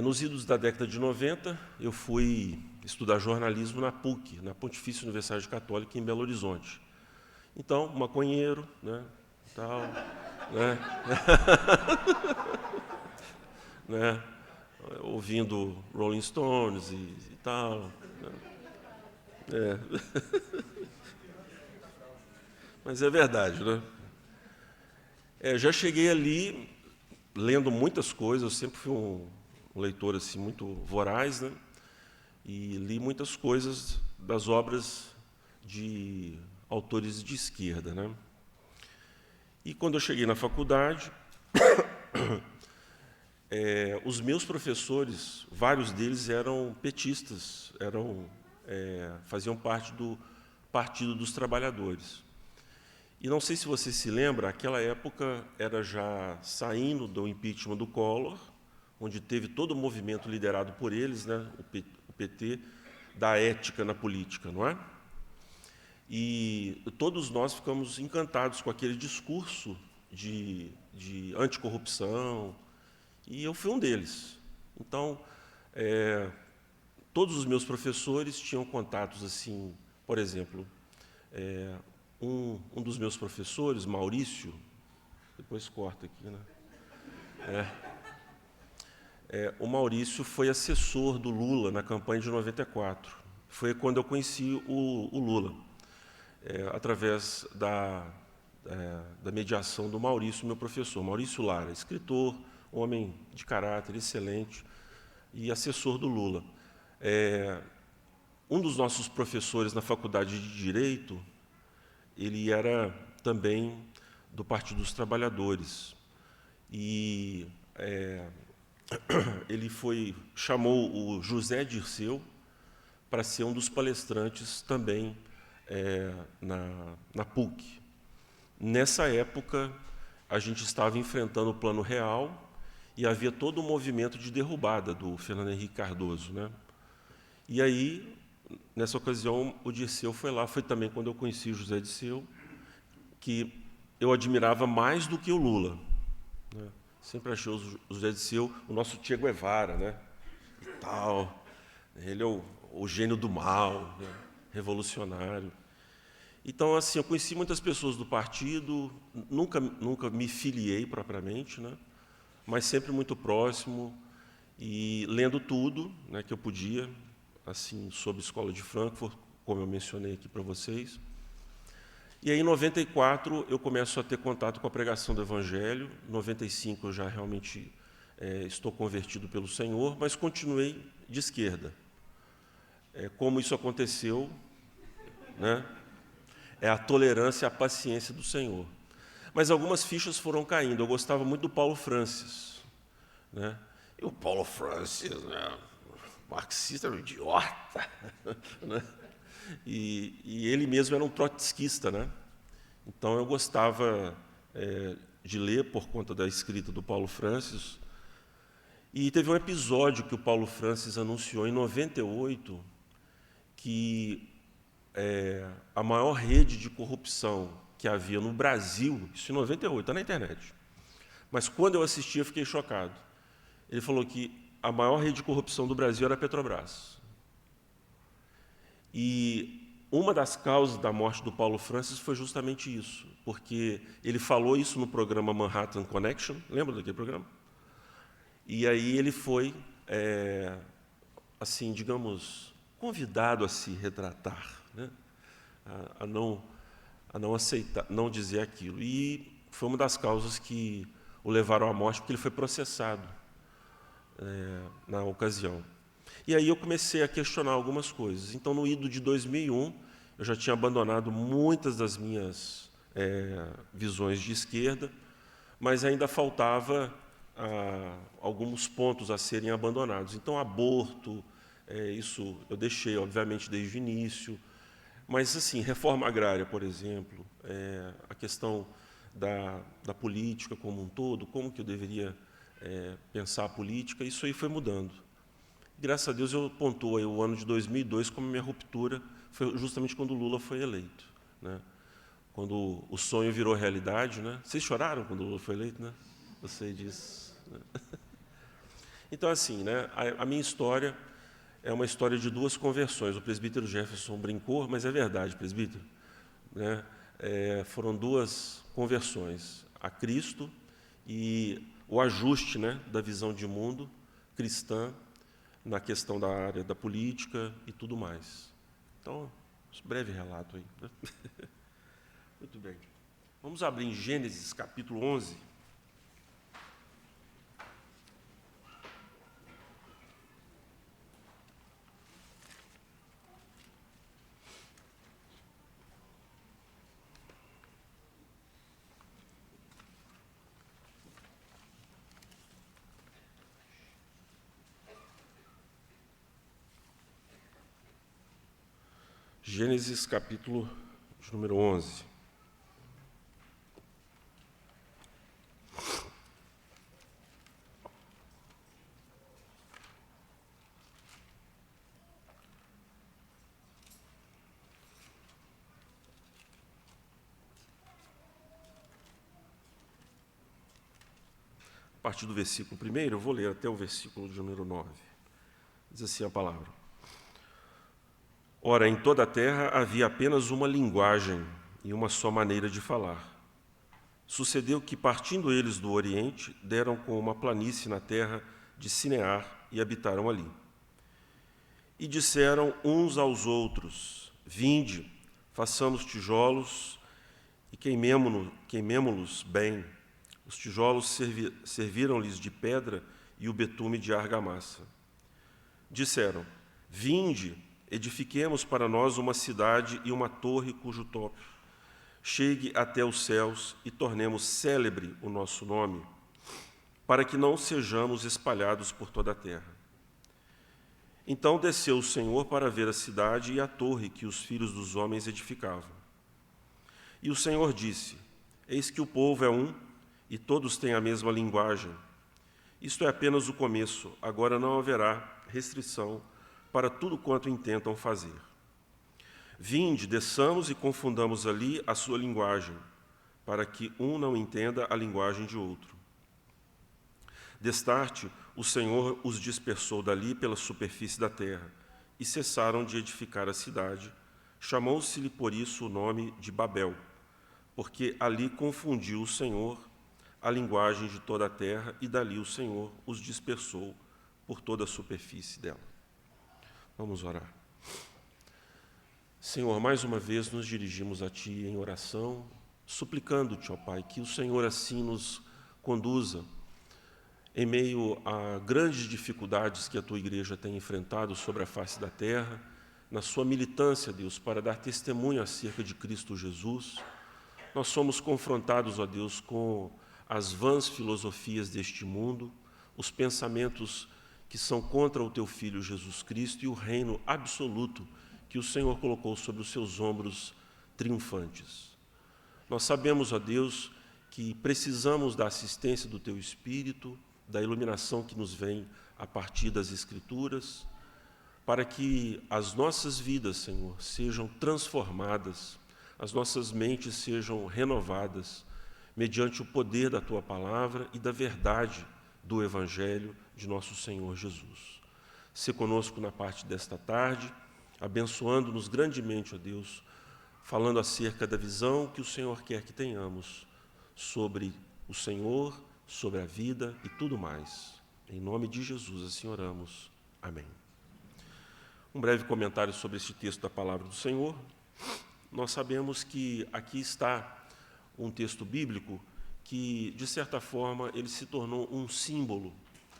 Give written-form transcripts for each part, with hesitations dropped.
Nos idos da década de 90, eu fui estudar jornalismo na PUC, na Pontifícia Universidade Católica, em Belo Horizonte. Então, maconheiro, né, tal, né, né, ouvindo Rolling Stones e tal. Né. Mas é verdade, né? Já cheguei ali lendo muitas coisas, eu sempre fui um leitor assim, muito voraz, né? E li muitas coisas das obras de autores de esquerda, né? E quando eu cheguei na faculdade, os meus professores, vários deles eram petistas, faziam parte do Partido dos Trabalhadores. E não sei se você se lembra, aquela época era já saindo do impeachment do Collor, onde teve todo o movimento liderado por eles, né, o PT, da ética na política, não é? E todos nós ficamos encantados com aquele discurso de anticorrupção, e eu fui um deles. Então, todos os meus professores tinham contatos assim, por exemplo, um dos meus professores, Maurício, depois corta aqui, né? O Maurício foi assessor do Lula na campanha de 94. Foi quando eu conheci o Lula, através da mediação do Maurício, meu professor. Maurício Lara, escritor, homem de caráter excelente e assessor do Lula. Um dos nossos professores na Faculdade de Direito, ele era também do Partido dos Trabalhadores. E ele chamou o José Dirceu para ser um dos palestrantes também na PUC. Nessa época, a gente estava enfrentando o Plano Real e havia todo um movimento de derrubada do Fernando Henrique Cardoso, né? E aí, nessa ocasião, o Dirceu foi lá, foi também quando eu conheci o José Dirceu, que eu admirava mais do que o Lula, né? Sempre achei o José Dirceu o nosso Che Guevara, né? E tal. Ele é o gênio do mal, né? Revolucionário. Então, assim, eu conheci muitas pessoas do partido, nunca me filiei propriamente, né? Mas sempre muito próximo e lendo tudo, né, que eu podia, assim, sobre a Escola de Frankfurt, como eu mencionei aqui para vocês. E aí, em 94, eu começo a ter contato com a pregação do Evangelho. Em 95, eu já realmente estou convertido pelo Senhor, mas continuei de esquerda. Como isso aconteceu, né? É a tolerância e a paciência do Senhor. Mas algumas fichas foram caindo. Eu gostava muito do Paulo Francis, né? E o Paulo Francis, né, marxista, era um idiota, né? E ele mesmo era um trotskista, né? Então eu gostava de ler por conta da escrita do Paulo Francis. E teve um episódio que o Paulo Francis anunciou em 98 que a maior rede de corrupção que havia no Brasil, isso em 98, está na internet, mas quando eu assisti eu fiquei chocado. Ele falou que a maior rede de corrupção do Brasil era a Petrobras. E uma das causas da morte do Paulo Francis foi justamente isso, porque ele falou isso no programa Manhattan Connection, lembra daquele programa? E aí ele foi, assim, digamos, convidado a se retratar, né? a não aceitar, não dizer aquilo. E foi uma das causas que o levaram à morte, porque ele foi processado na ocasião. E aí eu comecei a questionar algumas coisas. Então, no ido de 2001, eu já tinha abandonado muitas das minhas visões de esquerda, mas ainda faltava alguns pontos a serem abandonados. Então, aborto, isso eu deixei, obviamente, desde o início. Mas, assim, reforma agrária, por exemplo, a questão da política como um todo, como que eu deveria pensar a política, isso aí foi mudando. Graças a Deus, eu pontuo aí o ano de 2002 como minha ruptura, foi justamente quando o Lula foi eleito, né? Quando o sonho virou realidade, né? Vocês choraram quando o Lula foi eleito, né? Eu sei disso, né? Então, assim, né, a minha história é uma história de duas conversões. O presbítero Jefferson brincou, mas é verdade, presbítero. Né? Foram duas conversões, a Cristo e o ajuste, né, da visão de mundo cristã na questão da área da política e tudo mais. Então, um breve relato aí. Né? Muito bem. Vamos abrir em Gênesis, capítulo 11. Gênesis, capítulo de número 11. A partir do versículo 1, eu vou ler até o versículo de número 9. Diz assim a palavra. Ora, em toda a terra havia apenas uma linguagem e uma só maneira de falar. Sucedeu que, partindo eles do Oriente, deram com uma planície na terra de Sinear e habitaram ali. E disseram uns aos outros, vinde, façamos tijolos e queimemo-los bem. Os tijolos serviram-lhes de pedra e o betume de argamassa. Disseram, vinde, edifiquemos para nós uma cidade e uma torre cujo topo chegue até os céus e tornemos célebre o nosso nome, para que não sejamos espalhados por toda a terra. Então desceu o Senhor para ver a cidade e a torre que os filhos dos homens edificavam. E o Senhor disse, eis que o povo é um, e todos têm a mesma linguagem. Isto é apenas o começo, agora não haverá restrição para tudo quanto intentam fazer. Vinde, desçamos e confundamos ali a sua linguagem, para que um não entenda a linguagem de outro. Destarte, o Senhor os dispersou dali pela superfície da terra, e cessaram de edificar a cidade. Chamou-se-lhe por isso o nome de Babel, porque ali confundiu o Senhor a linguagem de toda a terra, e dali o Senhor os dispersou por toda a superfície dela. Vamos orar. Senhor, mais uma vez nos dirigimos a Ti em oração, suplicando-te, ó Pai, que o Senhor assim nos conduza em meio a grandes dificuldades que a Tua Igreja tem enfrentado sobre a face da terra, na sua militância, Deus, para dar testemunho acerca de Cristo Jesus. Nós somos confrontados, ó Deus, com as vãs filosofias deste mundo, os pensamentos que são contra o Teu Filho Jesus Cristo e o reino absoluto que o Senhor colocou sobre os seus ombros triunfantes. Nós sabemos, ó Deus, que precisamos da assistência do Teu Espírito, da iluminação que nos vem a partir das Escrituras, para que as nossas vidas, Senhor, sejam transformadas, as nossas mentes sejam renovadas, mediante o poder da Tua palavra e da verdade do Evangelho de nosso Senhor Jesus. Se conosco na parte desta tarde, abençoando-nos grandemente, ó Deus, falando acerca da visão que o Senhor quer que tenhamos sobre o Senhor, sobre a vida e tudo mais. Em nome de Jesus, assim oramos. Amém. Um breve comentário sobre este texto da Palavra do Senhor. Nós sabemos que aqui está um texto bíblico que, de certa forma, ele se tornou um símbolo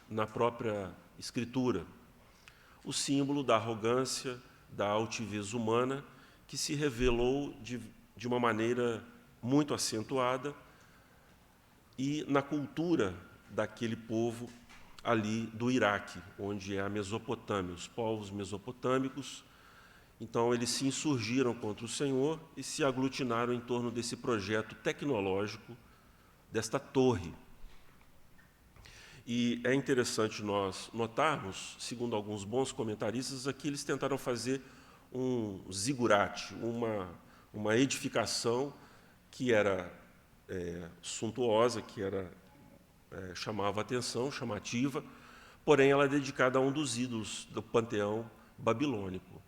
na própria Escritura. O símbolo da arrogância, da altivez humana, que se revelou de uma maneira muito acentuada e na cultura daquele povo ali do Iraque, onde é a Mesopotâmia, os povos mesopotâmicos. Então, eles se insurgiram contra o Senhor e se aglutinaram em torno desse projeto tecnológico, desta torre. E é interessante nós notarmos, segundo alguns bons comentaristas, aqui eles tentaram fazer um zigurate, uma edificação que era suntuosa, que era chamava atenção, chamativa, porém ela é dedicada a um dos ídolos do panteão babilônico.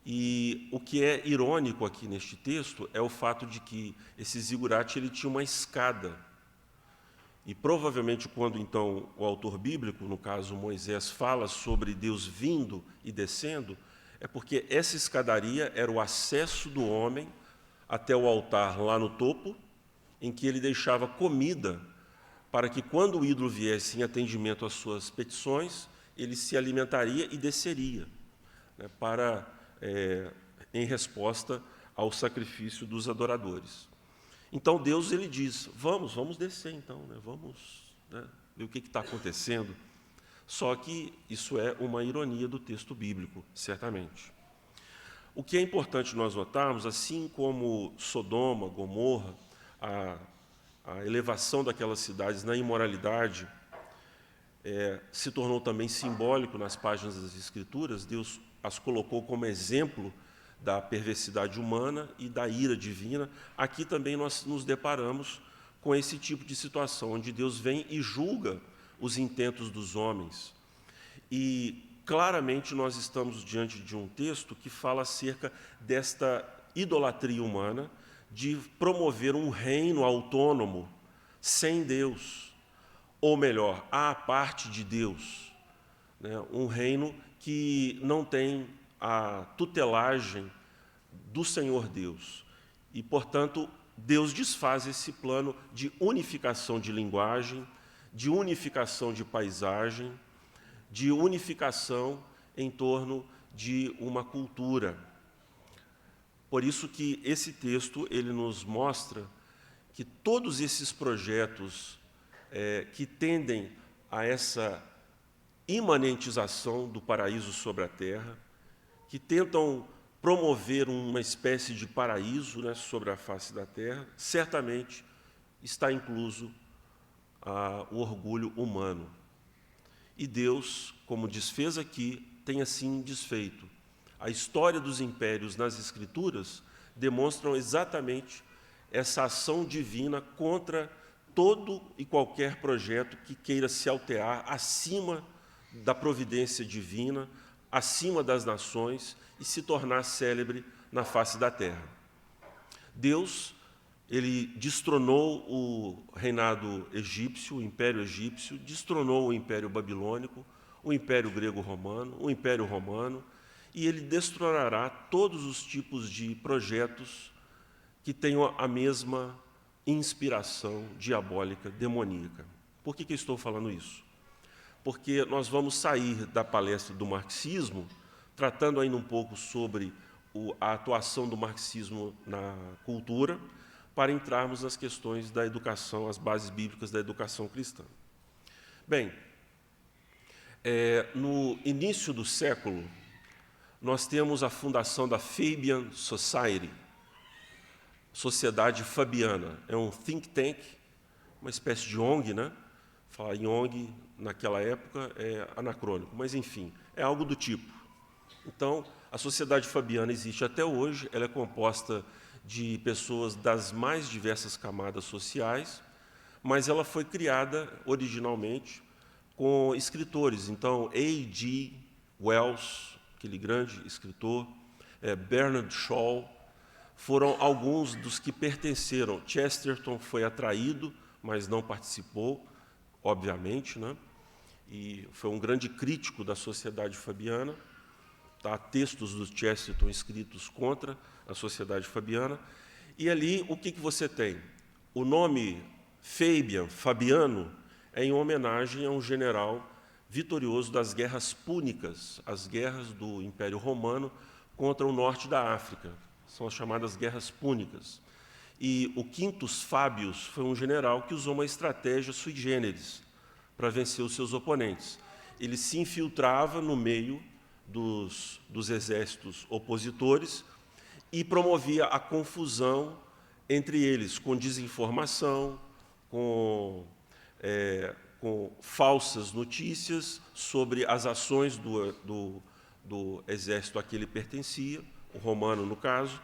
E o que é irônico aqui neste texto é o fato de que esse zigurate ele tinha uma escada. E provavelmente quando então o autor bíblico, no caso Moisés, fala sobre Deus vindo e descendo, é porque essa escadaria era o acesso do homem até o altar lá no topo, em que ele deixava comida para que quando o ídolo viesse em atendimento às suas petições, ele se alimentaria e desceria, né, em resposta ao sacrifício dos adoradores. Então Deus ele diz, vamos descer então, né, vamos, né, ver o que está acontecendo. Só que isso é uma ironia do texto bíblico, certamente. O que é importante nós notarmos, assim como Sodoma, Gomorra, a elevação daquelas cidades na imoralidade se tornou também simbólico nas páginas das Escrituras. Deus as colocou como exemplo da perversidade humana e da ira divina. Aqui também nós nos deparamos com esse tipo de situação, onde Deus vem e julga os intentos dos homens. E claramente nós estamos diante de um texto que fala acerca desta idolatria humana, de promover um reino autônomo sem Deus, ou melhor, à parte de Deus, né? Um reino que não tem a tutelagem do Senhor Deus. E, portanto, Deus desfaz esse plano de unificação de linguagem, de unificação de paisagem, de unificação em torno de uma cultura. Por isso que esse texto ele nos mostra que todos esses projetos que tendem a essa imanentização do paraíso sobre a terra, que tentam promover uma espécie de paraíso, né, sobre a face da terra, certamente está incluso o orgulho humano. E Deus, como desfez aqui, tem assim desfeito. A história dos impérios nas Escrituras demonstram exatamente essa ação divina contra todo e qualquer projeto que queira se alterar acima da providência divina, acima das nações e se tornar célebre na face da terra. Deus, ele destronou o reinado egípcio, o império egípcio, destronou o império babilônico, o império grego-romano, o império romano, e ele destronará todos os tipos de projetos que tenham a mesma inspiração diabólica, demoníaca. Por que eu estou falando isso? Porque nós vamos sair da palestra do marxismo, tratando ainda um pouco sobre a atuação do marxismo na cultura, para entrarmos nas questões da educação, as bases bíblicas da educação cristã. Bem, no início do século, nós temos a fundação da Fabian Society, Sociedade Fabiana. É um think tank, uma espécie de ONG, né? Falar em ONG naquela época é anacrônico, mas enfim, é algo do tipo. Então, a Sociedade Fabiana existe até hoje, ela é composta de pessoas das mais diversas camadas sociais, mas ela foi criada originalmente com escritores. Então, A.G. Wells, aquele grande escritor, Bernard Shaw, foram alguns dos que pertenceram. Chesterton foi atraído, mas não participou, obviamente, né? E foi um grande crítico da Sociedade Fabiana. Há textos do Chesterton escritos contra a Sociedade Fabiana. E ali, o que você tem? O nome Fabiano, é em homenagem a um general vitorioso das guerras púnicas, as guerras do Império Romano contra o norte da África. São as chamadas guerras púnicas. E o Quintus Fabius foi um general que usou uma estratégia sui generis para vencer os seus oponentes. Ele se infiltrava no meio dos exércitos opositores e promovia a confusão entre eles, com desinformação, com falsas notícias sobre as ações do exército a que ele pertencia, o romano no caso,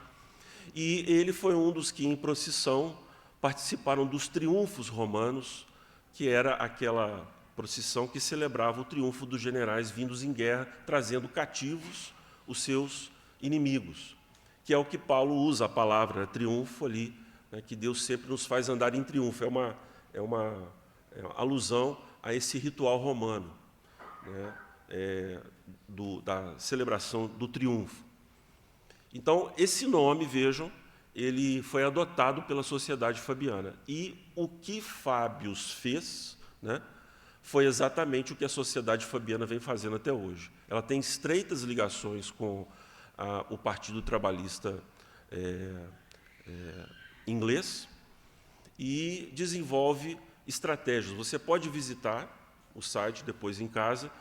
e ele foi um dos que, em procissão, participaram dos triunfos romanos, que era aquela procissão que celebrava o triunfo dos generais vindos em guerra, trazendo cativos os seus inimigos, que é o que Paulo usa a palavra triunfo ali, né, que Deus sempre nos faz andar em triunfo. É uma alusão a esse ritual romano, né, da celebração do triunfo. Então, esse nome, vejam, ele foi adotado pela sociedade fabiana. E o que Fábius fez, né, foi exatamente o que a sociedade fabiana vem fazendo até hoje. Ela tem estreitas ligações com o Partido Trabalhista inglês e desenvolve estratégias. Você pode visitar o site depois em casa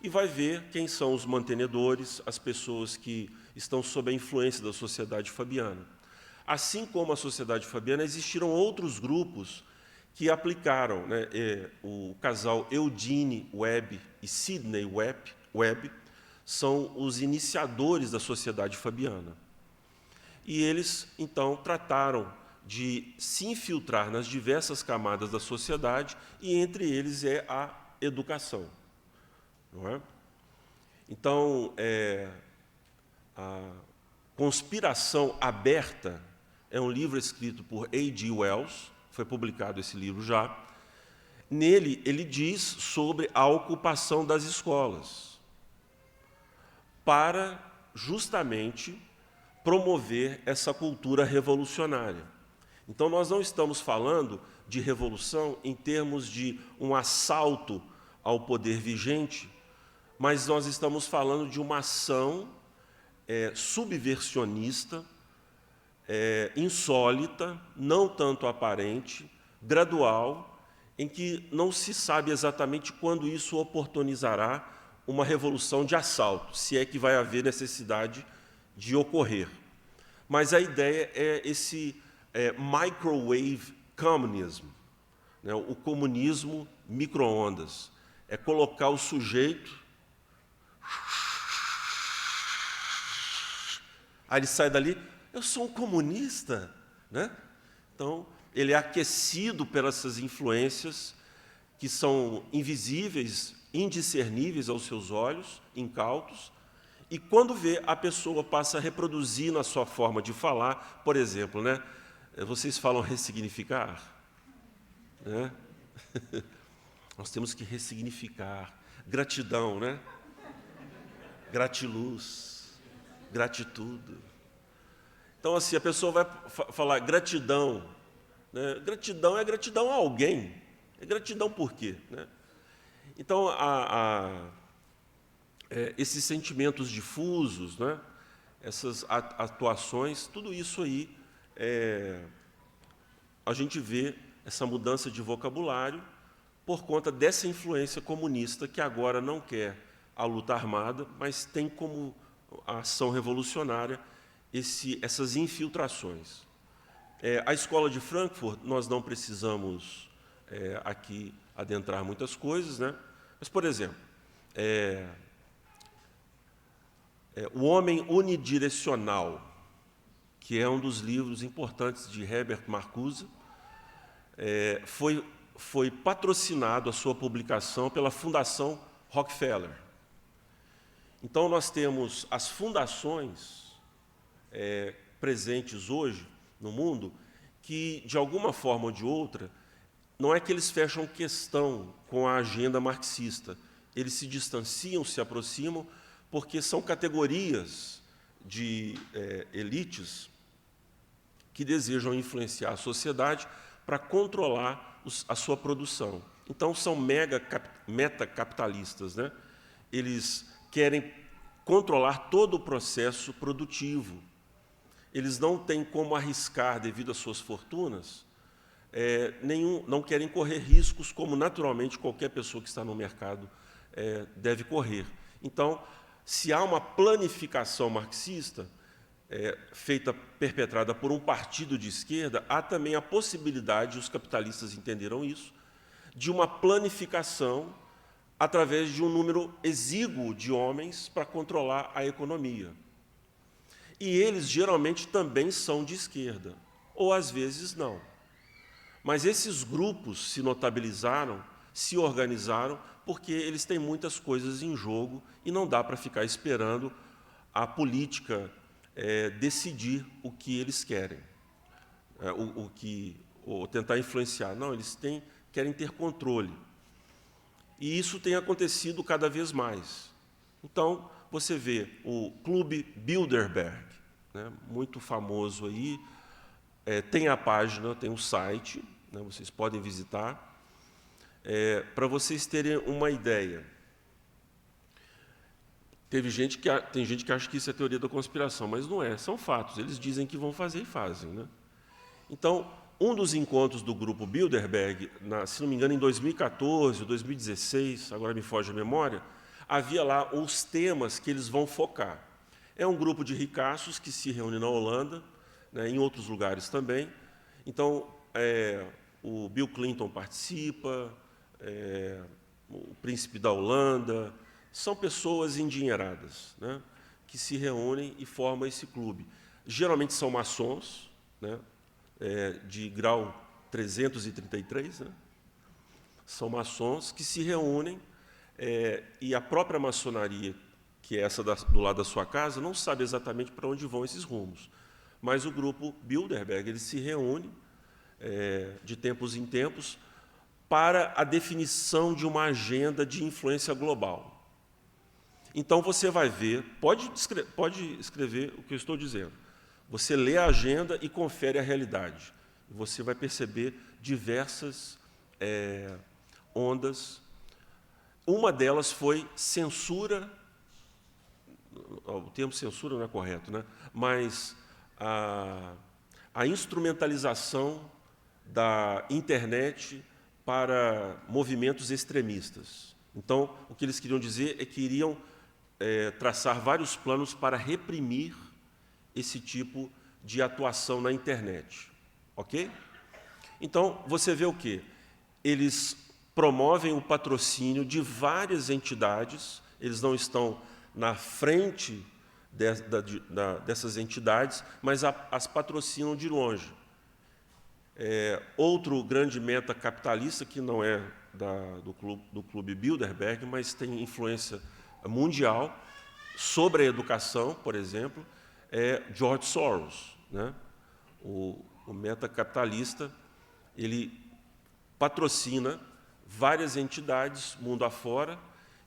e vai ver quem são os mantenedores, as pessoas que estão sob a influência da sociedade fabiana. Assim como a sociedade fabiana, existiram outros grupos que aplicaram, né, o casal Eugene Webb e Sidney Webb são os iniciadores da sociedade fabiana. E eles, então, trataram de se infiltrar nas diversas camadas da sociedade, e entre eles é a educação. Não é? Então, a Conspiração Aberta é um livro escrito por A.G. Wells, foi publicado esse livro já. Nele, ele diz sobre a ocupação das escolas, para justamente promover essa cultura revolucionária. Então, nós não estamos falando de revolução em termos de um assalto ao poder vigente, mas nós estamos falando de uma ação subversionista, insólita, não tanto aparente, gradual, em que não se sabe exatamente quando isso oportunizará uma revolução de assalto, se é que vai haver necessidade de ocorrer. Mas a ideia é esse microwave communism, né, o comunismo micro-ondas. É colocar o sujeito, aí ele sai dali, eu sou um comunista, né? Então, ele é aquecido pelas essas influências que são invisíveis, indiscerníveis aos seus olhos, incautos, e quando vê, a pessoa passa a reproduzir na sua forma de falar, por exemplo, né? Vocês falam ressignificar, né? Nós temos que ressignificar. Gratidão, né? Gratiluz, gratitude. Então, assim, a pessoa vai falar gratidão, né? Gratidão é gratidão a alguém. É gratidão por quê? Né? Então, esses sentimentos difusos, né? Essas atuações, tudo isso aí, a gente vê essa mudança de vocabulário por conta dessa influência comunista que agora não quer a luta armada, mas tem como ação revolucionária essas infiltrações. A Escola de Frankfurt, nós não precisamos aqui adentrar muitas coisas, né? Mas, por exemplo, O Homem Unidirecional, que é um dos livros importantes de Herbert Marcuse, foi patrocinado a sua publicação pela Fundação Rockefeller. Então, nós temos as fundações presentes hoje no mundo que, de alguma forma ou de outra, não é que eles fecham questão com a agenda marxista, eles se distanciam, se aproximam, porque são categorias de elites que desejam influenciar a sociedade para controlar a sua produção. Então, são metacapitalistas, né? Eles querem controlar todo o processo produtivo. Eles não têm como arriscar devido às suas fortunas, não querem correr riscos como, naturalmente, qualquer pessoa que está no mercado deve correr. Então, se há uma planificação marxista, perpetrada por um partido de esquerda, há também a possibilidade, os capitalistas entenderam isso, de uma planificação através de um número exíguo de homens para controlar a economia. E eles, geralmente, também são de esquerda, ou às vezes não. Mas esses grupos se notabilizaram se organizaram, porque eles têm muitas coisas em jogo e não dá para ficar esperando a política decidir o que eles querem, ou tentar influenciar. Não, eles querem ter controle. E isso tem acontecido cada vez mais. Então, você vê o Clube Bilderberg, né, muito famoso aí, tem a página, tem um site, né, vocês podem visitar, para vocês terem uma ideia. Tem gente que acha que isso é teoria da conspiração, mas não é, são fatos. Eles dizem que vão fazer e fazem, né? Então, um dos encontros do grupo Bilderberg, se não me engano, em 2014 ou 2016, agora me foge a memória, havia lá os temas que eles vão focar. É um grupo de ricaços que se reúne na Holanda, né, em outros lugares também. Então, o Bill Clinton participa, o príncipe da Holanda, são pessoas endinheiradas, né, que se reúnem e formam esse clube. Geralmente são maçons, né, de grau 333, né, são maçons que se reúnem, e a própria maçonaria, que é essa do lado da sua casa, não sabe exatamente para onde vão esses rumos. Mas o grupo Bilderberg ele se reúne de tempos em tempos para a definição de uma agenda de influência global. Então, você vai ver, pode escrever o que eu estou dizendo. Você lê a agenda e confere a realidade. Você vai perceber diversas ondas. Uma delas foi censura, o termo censura não é correto, né? Mas a instrumentalização da internet para movimentos extremistas. Então, o que eles queriam dizer é que iriam traçar vários planos para reprimir esse tipo de atuação na internet. Ok? Então, você vê o quê? Eles promovem o patrocínio de várias entidades, eles não estão na frente dessas entidades, mas as patrocinam de longe. Outro grande meta capitalista, que não é do Clube Bilderberg, mas tem influência mundial sobre a educação, por exemplo, é George Soros, né? O meta capitalista, ele patrocina várias entidades mundo afora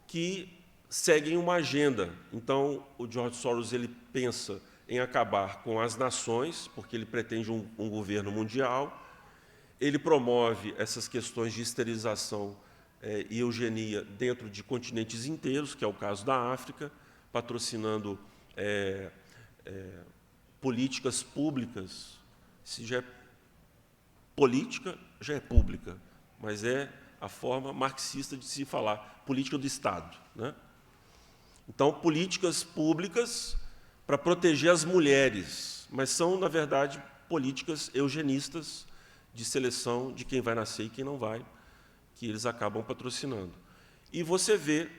que seguem uma agenda. Então, o George Soros ele pensa em acabar com as nações, porque ele pretende um governo mundial. Ele promove essas questões de esterilização e eugenia dentro de continentes inteiros, que é o caso da África, patrocinando políticas públicas. Se já é política, já é pública, mas é a forma marxista de se falar, política do Estado, né? Então, políticas públicas para proteger as mulheres, mas são, na verdade, políticas eugenistas de seleção de quem vai nascer e quem não vai, que eles acabam patrocinando. E você vê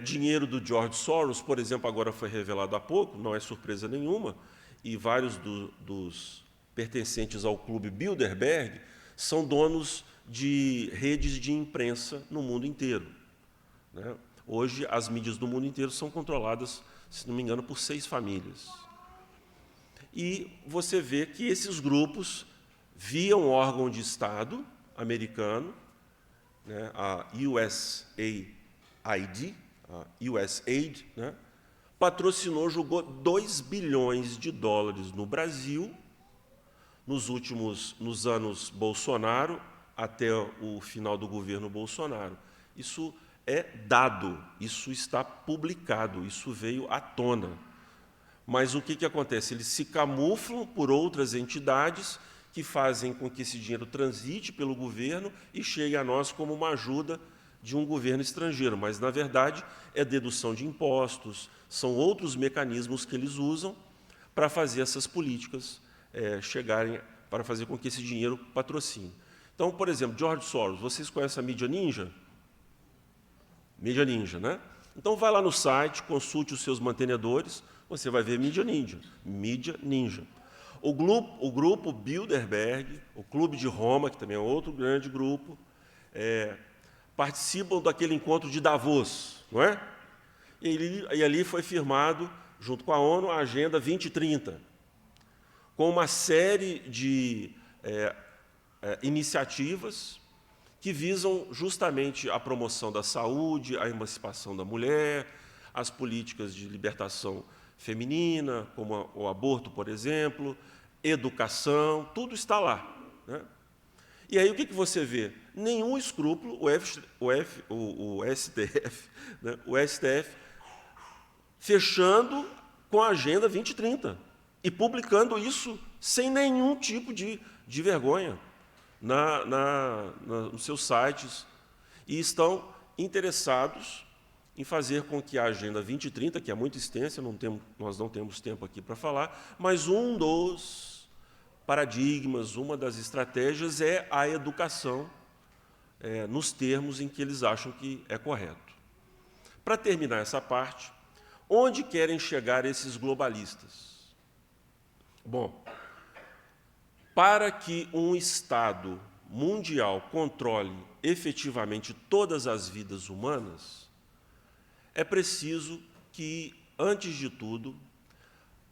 dinheiro do George Soros, por exemplo, agora foi revelado há pouco, não é surpresa nenhuma, e vários dos pertencentes ao Clube Bilderberg são donos de redes de imprensa no mundo inteiro, né? Hoje, as mídias do mundo inteiro são controladas, se não me engano, por 6 famílias. E você vê que esses grupos, via um órgão de Estado americano, né, a USAID, né, patrocinou, jogou 2 bilhões de dólares no Brasil, nos anos Bolsonaro, até o final do governo Bolsonaro. Isso é dado, isso está publicado, isso veio à tona. Mas o que acontece? Eles se camuflam por outras entidades que fazem com que esse dinheiro transite pelo governo e chegue a nós como uma ajuda de um governo estrangeiro. Mas, na verdade, é dedução de impostos, são outros mecanismos que eles usam para fazer essas políticas chegarem, para fazer com que esse dinheiro patrocine. Então, por exemplo, George Soros, vocês conhecem a mídia ninja? Mídia ninja, né? Então, vai lá no site, consulte os seus mantenedores, você vai ver mídia ninja. Mídia ninja. O grupo Bilderberg, o Clube de Roma, que também é outro grande grupo, participam daquele encontro de Davos, não é? E ali foi firmado, junto com a ONU, a Agenda 2030, com uma série de iniciativas que visam justamente a promoção da saúde, a emancipação da mulher, as políticas de libertação feminina, como o aborto, por exemplo, educação, tudo está lá, né? E aí o que você vê? Nenhum escrúpulo, o STF, né? O STF fechando com a Agenda 2030 e publicando isso sem nenhum tipo de vergonha nos seus sites, e estão interessados em fazer com que a Agenda 2030, que é muito extensa, nós não temos tempo aqui para falar, mas um dos paradigmas, uma das estratégias é a educação nos termos em que eles acham que é correto. Para terminar essa parte, onde querem chegar esses globalistas? Bom, para que um Estado mundial controle efetivamente todas as vidas humanas, é preciso que, antes de tudo,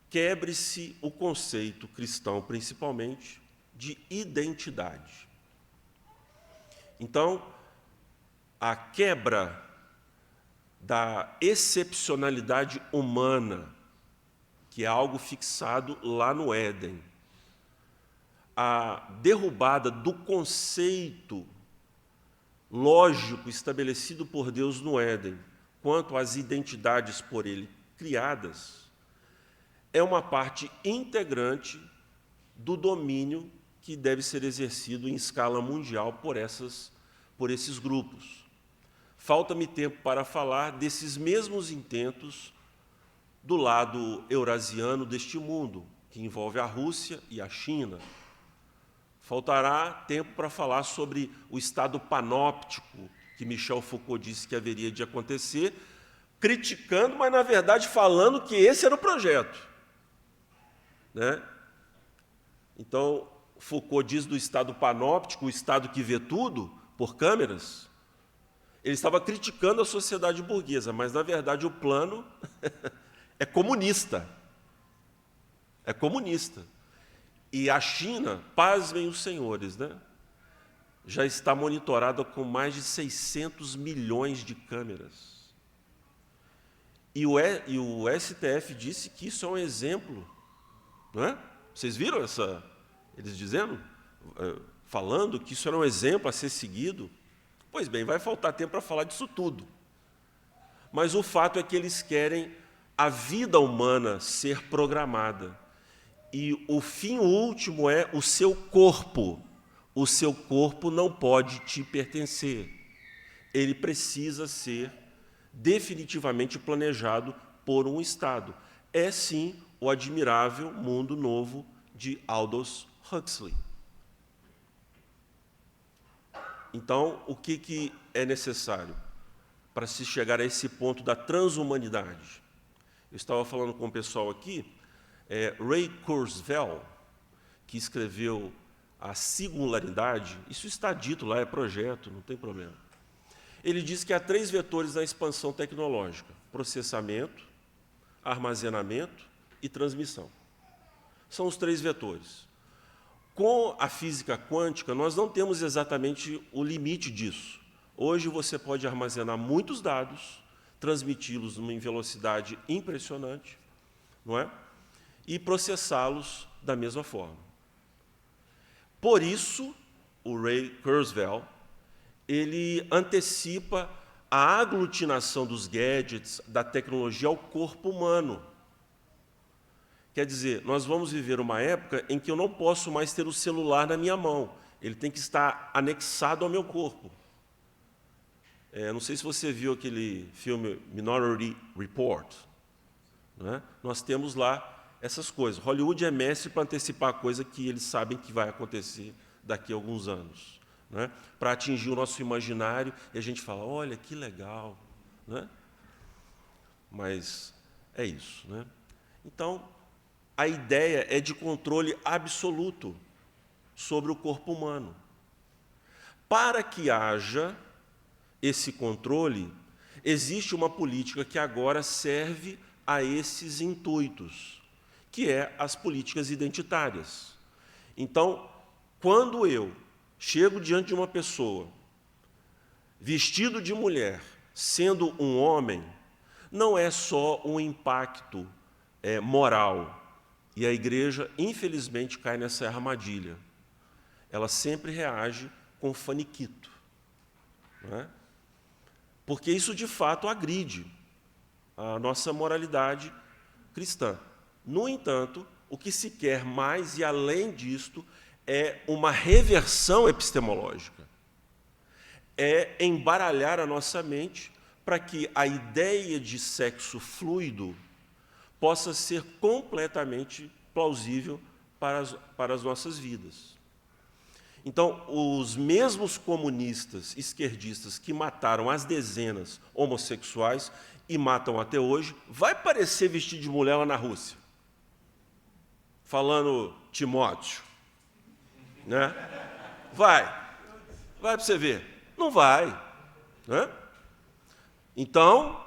quebre-se o conceito cristão, principalmente, de identidade. Então, a quebra da excepcionalidade humana, que é algo fixado lá no Éden, a derrubada do conceito lógico estabelecido por Deus no Éden, quanto às identidades por ele criadas, é uma parte integrante do domínio que deve ser exercido em escala mundial por esses grupos. Falta-me tempo para falar desses mesmos intentos do lado eurasiano deste mundo, que envolve a Rússia e a China. Faltará tempo para falar sobre o estado panóptico, que Michel Foucault disse que haveria de acontecer, criticando, mas, na verdade, falando que esse era o projeto, né? Então, Foucault diz do estado panóptico, o estado que vê tudo por câmeras. Ele estava criticando a sociedade burguesa, mas, na verdade, o plano é comunista. É comunista. E a China, pasmem os senhores, né? Já está monitorada com mais de 600 milhões de câmeras. E o STF disse que isso é um exemplo, não é? Vocês viram eles dizendo, falando que isso era um exemplo a ser seguido? Pois bem, vai faltar tempo para falar disso tudo. Mas o fato é que eles querem a vida humana ser programada. E o fim último é o seu corpo. O seu corpo não pode te pertencer. Ele precisa ser definitivamente planejado por um Estado. É, sim, o admirável mundo novo de Aldous Huxley. Então, o que é necessário para se chegar a esse ponto da transhumanidade? Eu estava falando com o pessoal aqui, Ray Kurzweil, que escreveu A Singularidade, isso está dito lá, é projeto, não tem problema. Ele diz que há 3 vetores na expansão tecnológica: processamento, armazenamento e transmissão. São os 3 vetores. Com a física quântica, nós não temos exatamente o limite disso. Hoje você pode armazenar muitos dados, transmiti-los numa velocidade impressionante, não é? E processá-los da mesma forma. Por isso, o Ray Kurzweil, ele antecipa a aglutinação dos gadgets, da tecnologia ao corpo humano. Quer dizer, nós vamos viver uma época em que eu não posso mais ter o celular na minha mão. Ele tem que estar anexado ao meu corpo. Não sei se você viu aquele filme Minority Report, né? Nós temos lá essas coisas. Hollywood é mestre para antecipar coisa que eles sabem que vai acontecer daqui a alguns anos, né? Para atingir o nosso imaginário, e a gente fala, olha, que legal, né? Mas é isso, né? Então, a ideia é de controle absoluto sobre o corpo humano, para que haja esse controle, existe uma política que agora serve a esses intuitos, que é as políticas identitárias. Então, quando eu chego diante de uma pessoa vestido de mulher, sendo um homem, não é só um impacto moral. E a igreja, infelizmente, cai nessa armadilha. Ela sempre reage com faniquito. Não é? Porque isso, de fato, agride a nossa moralidade cristã. No entanto, o que se quer mais e além disto é uma reversão epistemológica. É embaralhar a nossa mente para que a ideia de sexo fluido possa ser completamente plausível para as nossas vidas. Então, os mesmos comunistas esquerdistas que mataram às dezenas homossexuais e matam até hoje, vai parecer vestido de mulher lá na Rússia, falando Timóteo, né? Vai para você ver. Não vai, né? Então,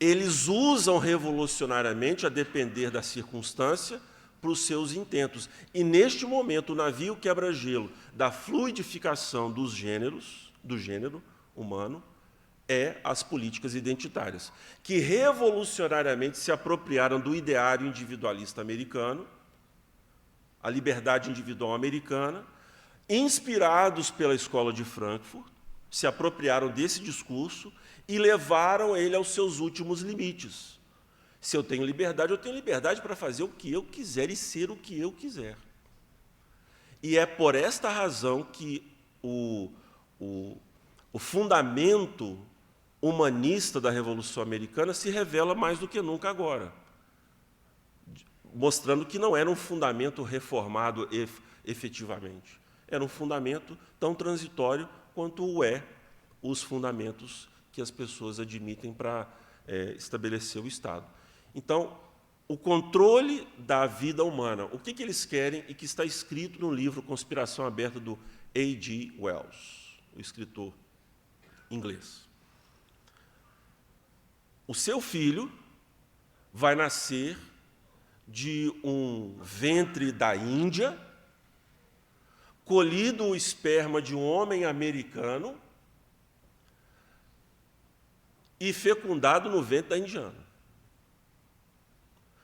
eles usam revolucionariamente, a depender da circunstância, para os seus intentos. E, neste momento, o navio quebra-gelo da fluidificação dos gêneros, do gênero humano, é as políticas identitárias, que revolucionariamente se apropriaram do ideário individualista americano, a liberdade individual americana, inspirados pela Escola de Frankfurt, se apropriaram desse discurso e levaram ele aos seus últimos limites. Se eu tenho liberdade para fazer o que eu quiser e ser o que eu quiser. E é por esta razão que o fundamento humanista da Revolução Americana se revela mais do que nunca agora, mostrando que não era um fundamento reformado efetivamente. Era um fundamento tão transitório quanto os fundamentos que as pessoas admitem para estabelecer o Estado. Então, o controle da vida humana, o que eles querem e que está escrito no livro Conspiração Aberta, do A.G. Wells, o escritor inglês. O seu filho vai nascer de um ventre da Índia, colhido o esperma de um homem americano e fecundado no ventre da indiana.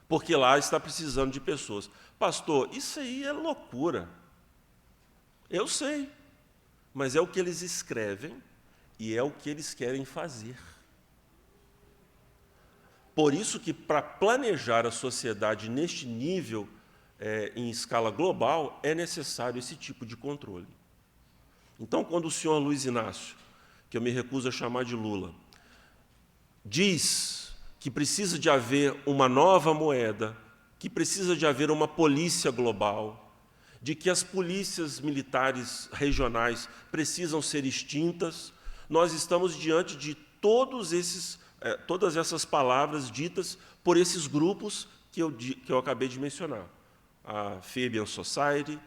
Porque lá está precisando de pessoas. Pastor, isso aí é loucura. Eu sei, mas é o que eles escrevem e é o que eles querem fazer. Por isso que, para planejar a sociedade neste nível, em escala global, é necessário esse tipo de controle. Então, quando o senhor Luiz Inácio, que eu me recuso a chamar de Lula, diz que precisa de haver uma nova moeda, que precisa de haver uma polícia global, de que as polícias militares regionais precisam ser extintas, nós estamos diante de todas essas palavras ditas por esses grupos que eu acabei de mencionar. A Fabian Society,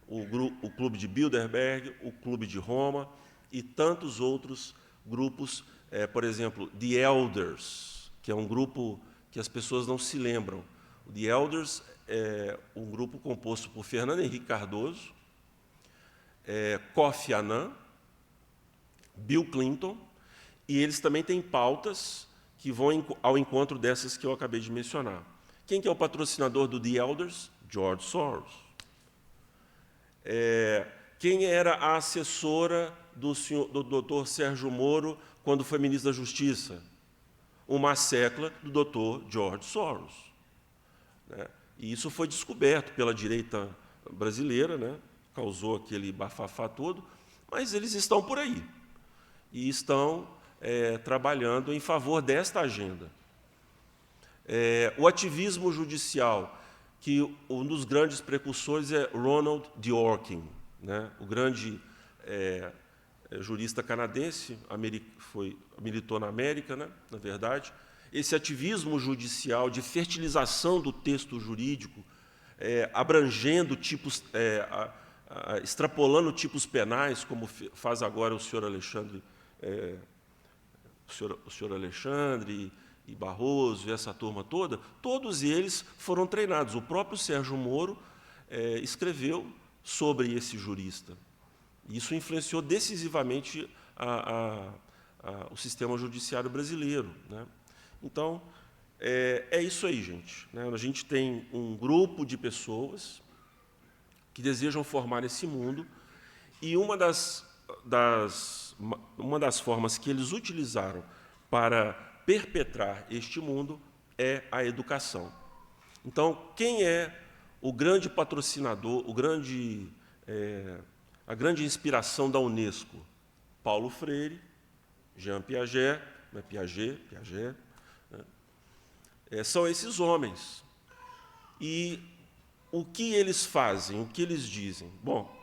o Clube de Bilderberg, o Clube de Roma e tantos outros grupos, por exemplo, The Elders, que é um grupo que as pessoas não se lembram. O The Elders é um grupo composto por Fernando Henrique Cardoso, Kofi Annan, Bill Clinton, e eles também têm pautas que vão ao encontro dessas que eu acabei de mencionar. Quem que é o patrocinador do The Elders? George Soros. Quem era a assessora do Dr. Sérgio Moro quando foi ministro da Justiça? Uma secla do Dr. George Soros. E isso foi descoberto pela direita brasileira, né? Causou aquele bafafá todo, mas eles estão por aí e estão trabalhando em favor desta agenda. O ativismo judicial, que um dos grandes precursores é Ronald Dworkin, né? O grande jurista canadense, militou na América, né, na verdade. Esse ativismo judicial de fertilização do texto jurídico, abrangendo tipos, extrapolando tipos penais, como faz agora o senhor Alexandre o senhor Alexandre e Barroso e essa turma toda, todos eles foram treinados. O próprio Sérgio Moro escreveu sobre esse jurista. Isso influenciou decisivamente o sistema judiciário brasileiro, né? Então, é isso aí, gente, né? A gente tem um grupo de pessoas que desejam formar esse mundo, e uma das formas que eles utilizaram para perpetrar este mundo é a educação. Então, quem é o grande patrocinador, a grande inspiração da Unesco? Paulo Freire, Jean Piaget, não é Piaget, né? São esses homens. E o que eles fazem, o que eles dizem? Bom,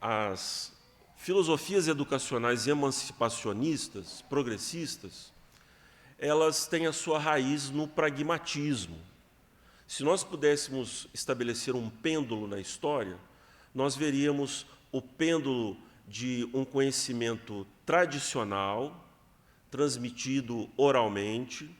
as filosofias educacionais emancipacionistas, progressistas, elas têm a sua raiz no pragmatismo. Se nós pudéssemos estabelecer um pêndulo na história, nós veríamos o pêndulo de um conhecimento tradicional, transmitido oralmente,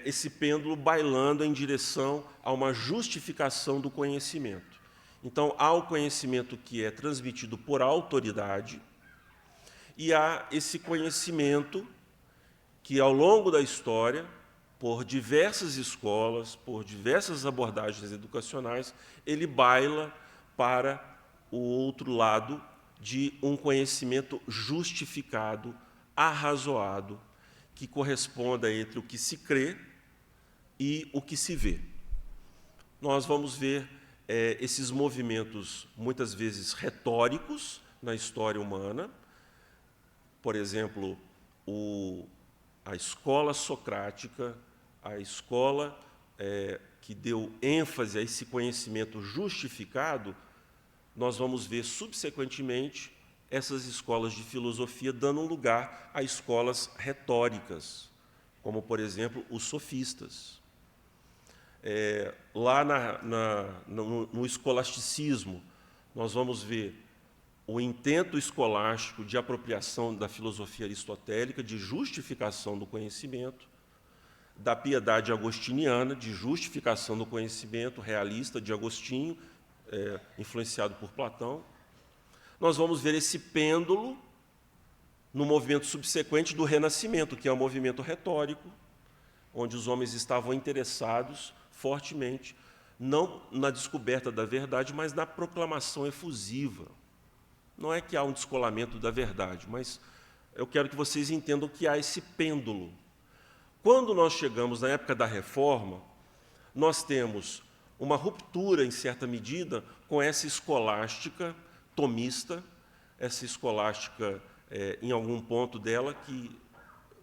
esse pêndulo bailando em direção a uma justificação do conhecimento. Então, há o conhecimento que é transmitido por autoridade e há esse conhecimento que, ao longo da história, por diversas escolas, por diversas abordagens educacionais, ele baila para o outro lado de um conhecimento justificado, arrazoado, que corresponda entre o que se crê e o que se vê. Nós vamos ver esses movimentos, muitas vezes retóricos, na história humana. Por exemplo, a escola socrática, a escola que deu ênfase a esse conhecimento justificado, nós vamos ver, subsequentemente, essas escolas de filosofia dando lugar a escolas retóricas, como, por exemplo, os sofistas. Lá no escolasticismo, nós vamos ver o intento escolástico de apropriação da filosofia aristotélica, de justificação do conhecimento, da piedade agostiniana, de justificação do conhecimento realista de Agostinho, influenciado por Platão. Nós vamos ver esse pêndulo no movimento subsequente do Renascimento, que é o movimento retórico, onde os homens estavam interessados fortemente, não na descoberta da verdade, mas na proclamação efusiva. Não é que há um descolamento da verdade, mas eu quero que vocês entendam que há esse pêndulo. Quando nós chegamos na época da Reforma, nós temos uma ruptura, em certa medida, com essa escolástica tomista, essa escolástica, em algum ponto dela, que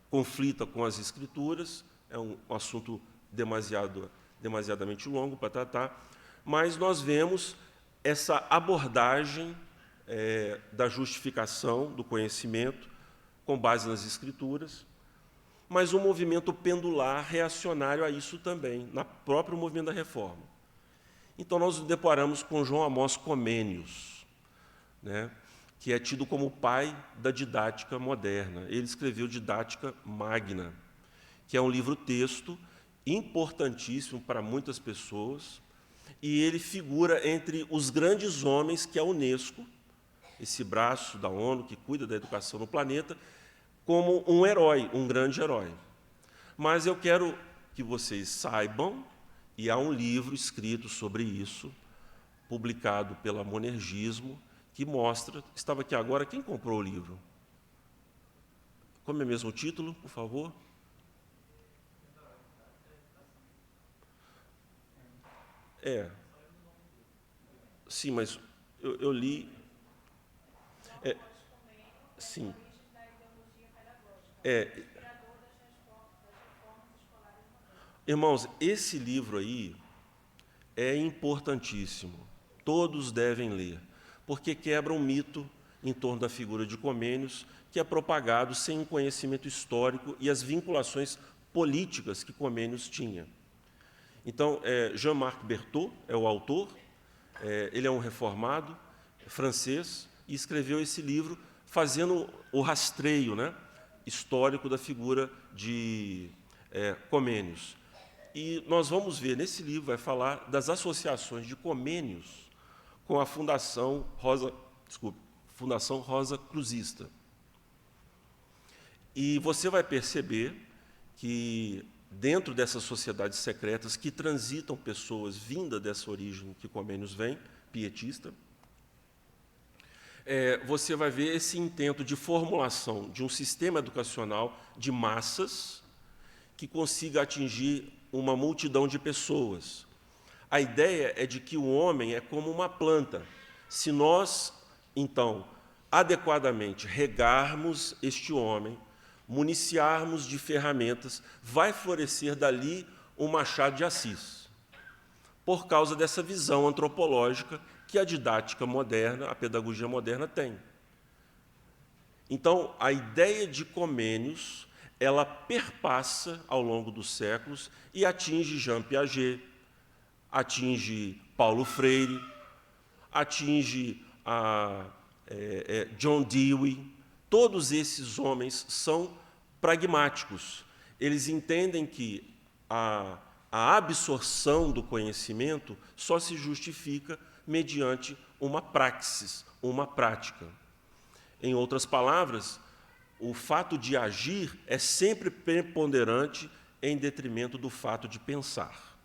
conflita com as Escrituras, é um assunto demasiadamente longo para tratar, mas nós vemos essa abordagem da justificação do conhecimento, com base nas Escrituras, mas um movimento pendular reacionário a isso também, no próprio movimento da Reforma. Então, nós nos deparamos com João Amós Comênios, né, que é tido como o pai da didática moderna. Ele escreveu Didática Magna, que é um livro-texto importantíssimo para muitas pessoas, e ele figura entre os grandes homens que a Unesco, esse braço da ONU que cuida da educação no planeta, como um herói, um grande herói. Mas eu quero que vocês saibam, e há um livro escrito sobre isso, publicado pela Monergismo, que mostra... Estava aqui agora, quem comprou o livro? Como é mesmo o título, por favor? Sim, mas eu li... sim. Irmãos, esse livro aí é importantíssimo. Todos devem ler, porque quebra um mito em torno da figura de Comênios, que é propagado sem um conhecimento histórico e as vinculações políticas que Comênios tinha. Então, Jean-Marc Berthaud é o autor, ele é um reformado francês e escreveu esse livro fazendo o rastreio, né, histórico da figura de Comênios. E nós vamos ver, nesse livro, vai falar das associações de Comênios com a Fundação Rosa Cruzista. E você vai perceber que, dentro dessas sociedades secretas que transitam pessoas vindas dessa origem que Comênios vem, pietista, você vai ver esse intento de formulação de um sistema educacional de massas que consiga atingir uma multidão de pessoas. A ideia é de que o homem é como uma planta. Se nós, então, adequadamente regarmos este homem, municiarmos de ferramentas, vai florescer dali um Machado de Assis, por causa dessa visão antropológica que a didática moderna, a pedagogia moderna tem. Então, a ideia de Comênios, ela perpassa ao longo dos séculos e atinge Jean Piaget, atinge Paulo Freire, atinge John Dewey. Todos esses homens são pragmáticos. Eles entendem que a absorção do conhecimento só se justifica mediante uma praxis, uma prática. Em outras palavras, o fato de agir é sempre preponderante em detrimento do fato de pensar.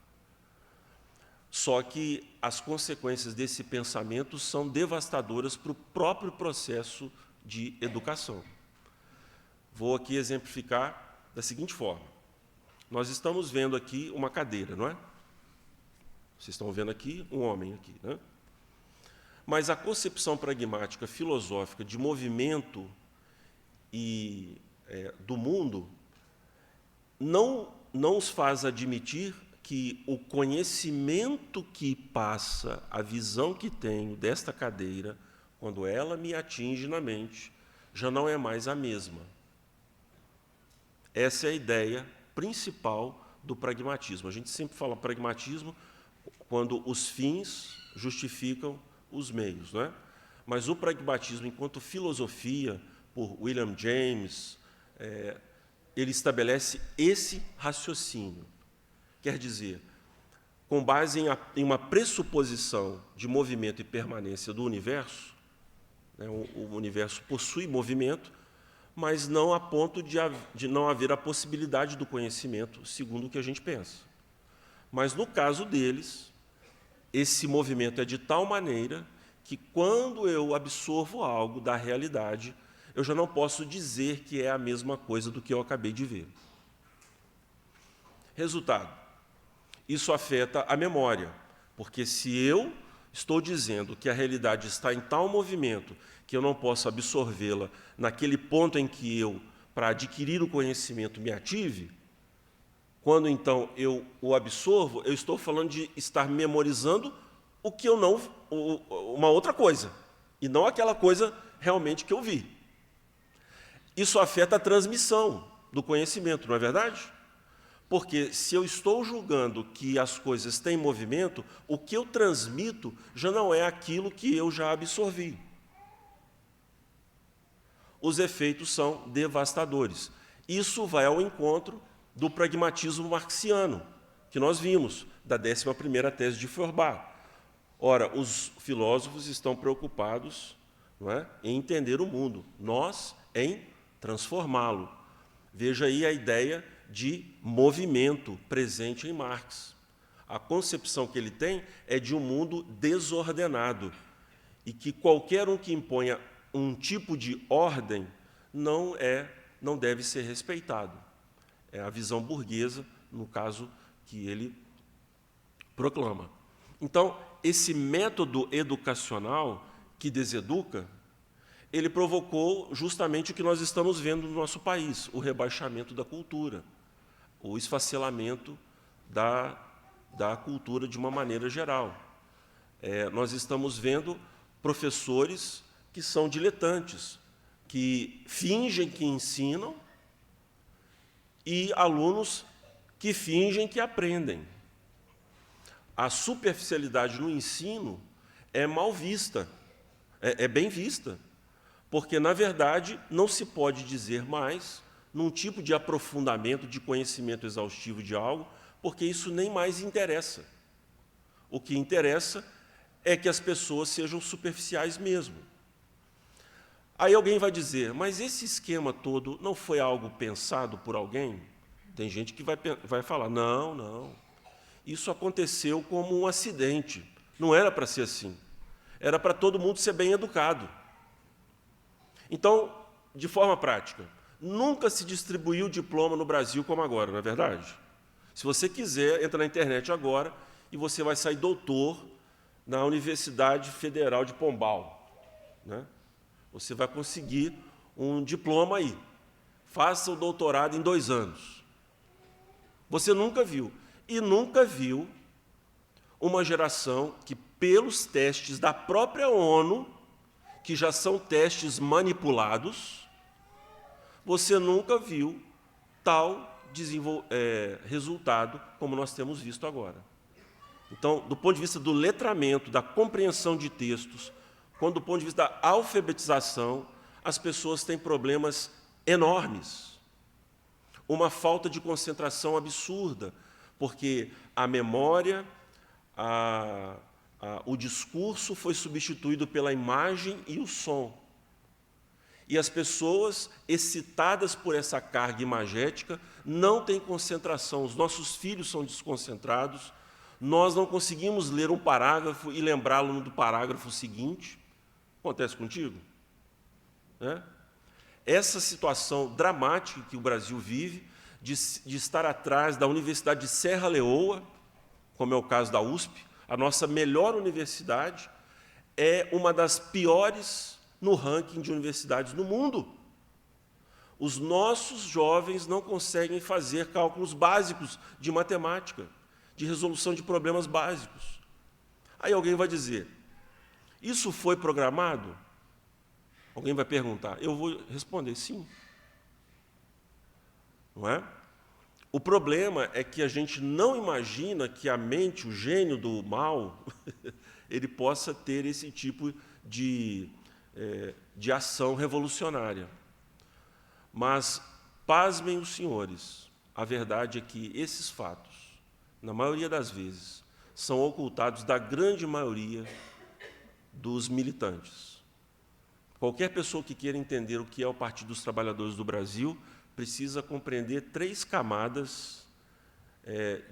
Só que as consequências desse pensamento são devastadoras para o próprio processo de educação. Vou aqui exemplificar da seguinte forma. Nós estamos vendo aqui uma cadeira, não é? Vocês estão vendo aqui um homem aqui, né? Mas a concepção pragmática filosófica de movimento e do mundo não nos faz admitir que o conhecimento que passa, a visão que tenho desta cadeira, quando ela me atinge na mente, já não é mais a mesma. Essa é a ideia principal do pragmatismo. A gente sempre fala pragmatismo quando os fins justificam os meios, não é? Mas o pragmatismo, enquanto filosofia, por William James, ele estabelece esse raciocínio. Quer dizer, com base em uma pressuposição de movimento e permanência do universo, né, o universo possui movimento, mas não a ponto de não haver a possibilidade do conhecimento, segundo o que a gente pensa. Mas, no caso deles, esse movimento é de tal maneira que, quando eu absorvo algo da realidade, eu já não posso dizer que é a mesma coisa do que eu acabei de ver. Resultado: isso afeta a memória, porque se eu estou dizendo que a realidade está em tal movimento que eu não posso absorvê-la naquele ponto em que eu, para adquirir o conhecimento, me ative, quando então eu o absorvo, eu estou falando de estar memorizando o que eu não, uma outra coisa, e não aquela coisa realmente que eu vi. Isso afeta a transmissão do conhecimento, não é verdade? Porque se eu estou julgando que as coisas têm movimento, o que eu transmito já não é aquilo que eu já absorvi. Os efeitos são devastadores. Isso vai ao encontro do pragmatismo marxiano, que nós vimos, da 11ª tese de Feuerbach. Ora, os filósofos estão preocupados, não é, em entender o mundo, nós em transformá-lo. Veja aí a ideia de movimento presente em Marx. A concepção que ele tem é de um mundo desordenado e que qualquer um que imponha um tipo de ordem não deve ser respeitado. É a visão burguesa, no caso, que ele proclama. Então, esse método educacional que deseduca, ele provocou justamente o que nós estamos vendo no nosso país, o rebaixamento da cultura, o esfacelamento da cultura de uma maneira geral. Nós estamos vendo professores que são diletantes, que fingem que ensinam, e alunos que fingem que aprendem. A superficialidade no ensino é mal vista, é bem vista, Porque, na verdade, não se pode dizer mais num tipo de aprofundamento, de conhecimento exaustivo de algo, porque isso nem mais interessa. O que interessa é que as pessoas sejam superficiais mesmo. Aí alguém vai dizer, mas esse esquema todo não foi algo pensado por alguém? Tem gente que vai falar, não, não. Isso aconteceu como um acidente. Não era para ser assim. Era para todo mundo ser bem educado. Então, de forma prática, nunca se distribuiu diploma no Brasil como agora, não é verdade? Se você quiser, entra na internet agora e você vai sair doutor na Universidade Federal de Pombal, né? Você vai conseguir um diploma aí. Faça o doutorado em 2 anos. Você nunca viu. E nunca viu uma geração que, pelos testes da própria ONU, que já são testes manipulados, você nunca viu tal resultado como nós temos visto agora. Então, do ponto de vista do letramento, da compreensão de textos, quando do ponto de vista da alfabetização, as pessoas têm problemas enormes. Uma falta de concentração absurda, porque a memória, o discurso foi substituído pela imagem e o som. E as pessoas, excitadas por essa carga imagética, não têm concentração. Os nossos filhos são desconcentrados, nós não conseguimos ler um parágrafo e lembrá-lo do parágrafo seguinte. Acontece contigo? Né? Essa situação dramática que o Brasil vive, de estar atrás da Universidade de Serra Leoa, como é o caso da USP, a nossa melhor universidade, é uma das piores no ranking de universidades no mundo. Os nossos jovens não conseguem fazer cálculos básicos de matemática, de resolução de problemas básicos. Aí alguém vai dizer, isso foi programado? Alguém vai perguntar. Eu vou responder, sim. Não é? O problema é que a gente não imagina que a mente, o gênio do mal, ele possa ter esse tipo de ação revolucionária. Mas, pasmem os senhores, a verdade é que esses fatos, na maioria das vezes, são ocultados da grande maioria dos militantes. Qualquer pessoa que queira entender o que é o Partido dos Trabalhadores do Brasil precisa compreender 3 camadas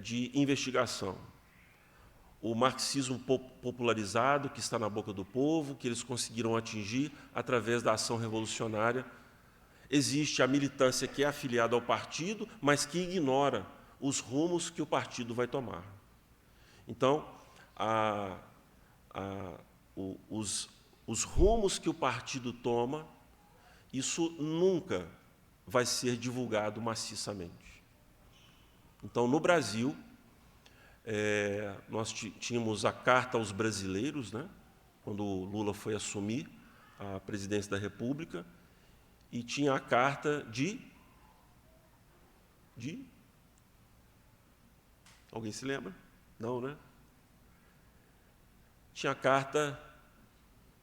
de investigação. O marxismo popularizado, que está na boca do povo, que eles conseguiram atingir através da ação revolucionária. Existe a militância que é afiliada ao partido, mas que ignora os rumos que o partido vai tomar. Então, os rumos que o partido toma, isso nunca vai ser divulgado maciçamente. Então, no Brasil, nós tínhamos a Carta aos Brasileiros, né, quando o Lula foi assumir a presidência da República, e tinha a carta de... Alguém se lembra? Não, né? Tinha a carta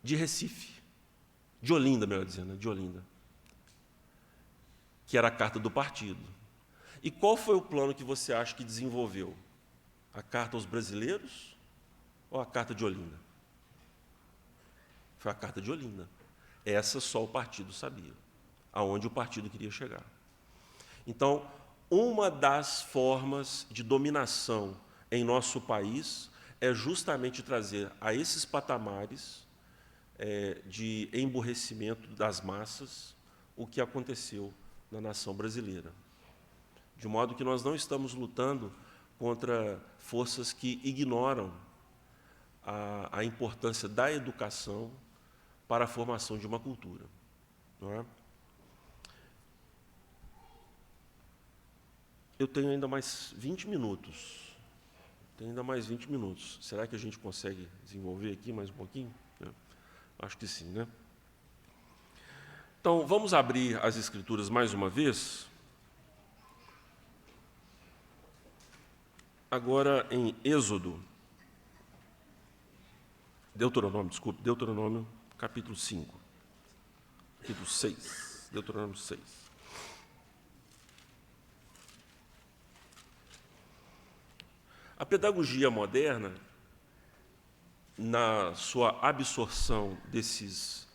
de Recife, de Olinda, melhor dizendo, de Olinda, que era a carta do partido. E qual foi o plano que você acha que desenvolveu? A carta aos brasileiros ou a carta de Olinda? Foi a carta de Olinda. Essa só o partido sabia, aonde o partido queria chegar. Então, uma das formas de dominação em nosso país é justamente trazer a esses patamares de emburrecimento das massas o que aconteceu na nação brasileira. De modo que nós não estamos lutando contra forças que ignoram a importância da educação para a formação de uma cultura. Não é? Eu tenho ainda mais 20 minutos. Será que a gente consegue desenvolver aqui mais um pouquinho? Acho que sim, né? Então, vamos abrir as Escrituras mais uma vez. Agora em Deuteronômio, capítulo 5. capítulo 6, Deuteronômio 6. A pedagogia moderna, na sua absorção desses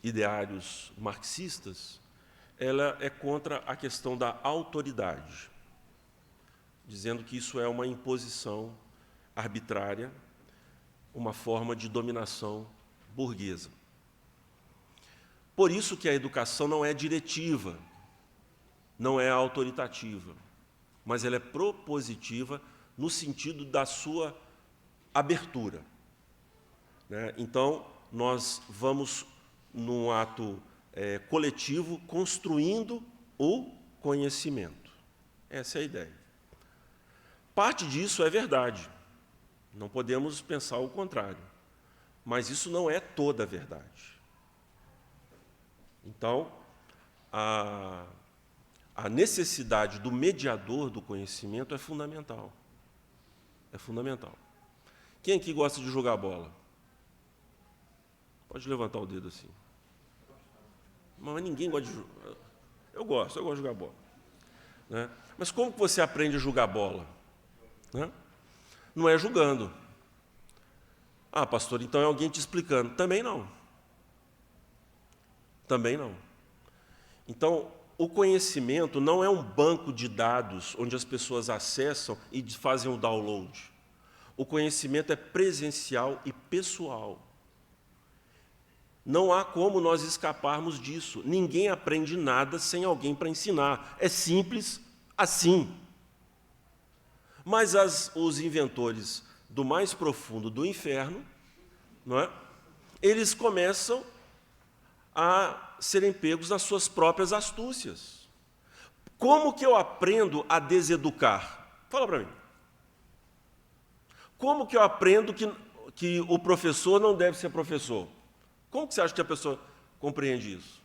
ideários marxistas, ela é contra a questão da autoridade, dizendo que isso é uma imposição arbitrária, uma forma de dominação burguesa. Por isso que a educação não é diretiva, não é autoritativa, mas ela é propositiva no sentido da sua abertura, né? Então, nós vamos, num ato coletivo, construindo o conhecimento. Essa é a ideia. Parte disso é verdade, não podemos pensar o contrário, mas isso não é toda a verdade. Então, a necessidade do mediador do conhecimento é fundamental. É fundamental. Quem aqui gosta de jogar bola? Pode levantar o dedo assim. Mas ninguém gosta de jogar. Eu gosto de jogar bola, né? Mas como que você aprende a jogar bola? Né? Não é jogando. Ah, pastor, então é alguém te explicando. Também não. Também não. Então, o conhecimento não é um banco de dados onde as pessoas acessam e fazem o download. O conhecimento é presencial e pessoal. Não há como nós escaparmos disso. Ninguém aprende nada sem alguém para ensinar. É simples assim. Mas os inventores do mais profundo do inferno, não é? Eles começam a serem pegos nas suas próprias astúcias. Como que eu aprendo a deseducar? Fala para mim. Como que eu aprendo que o professor não deve ser professor? Como que você acha que a pessoa compreende isso?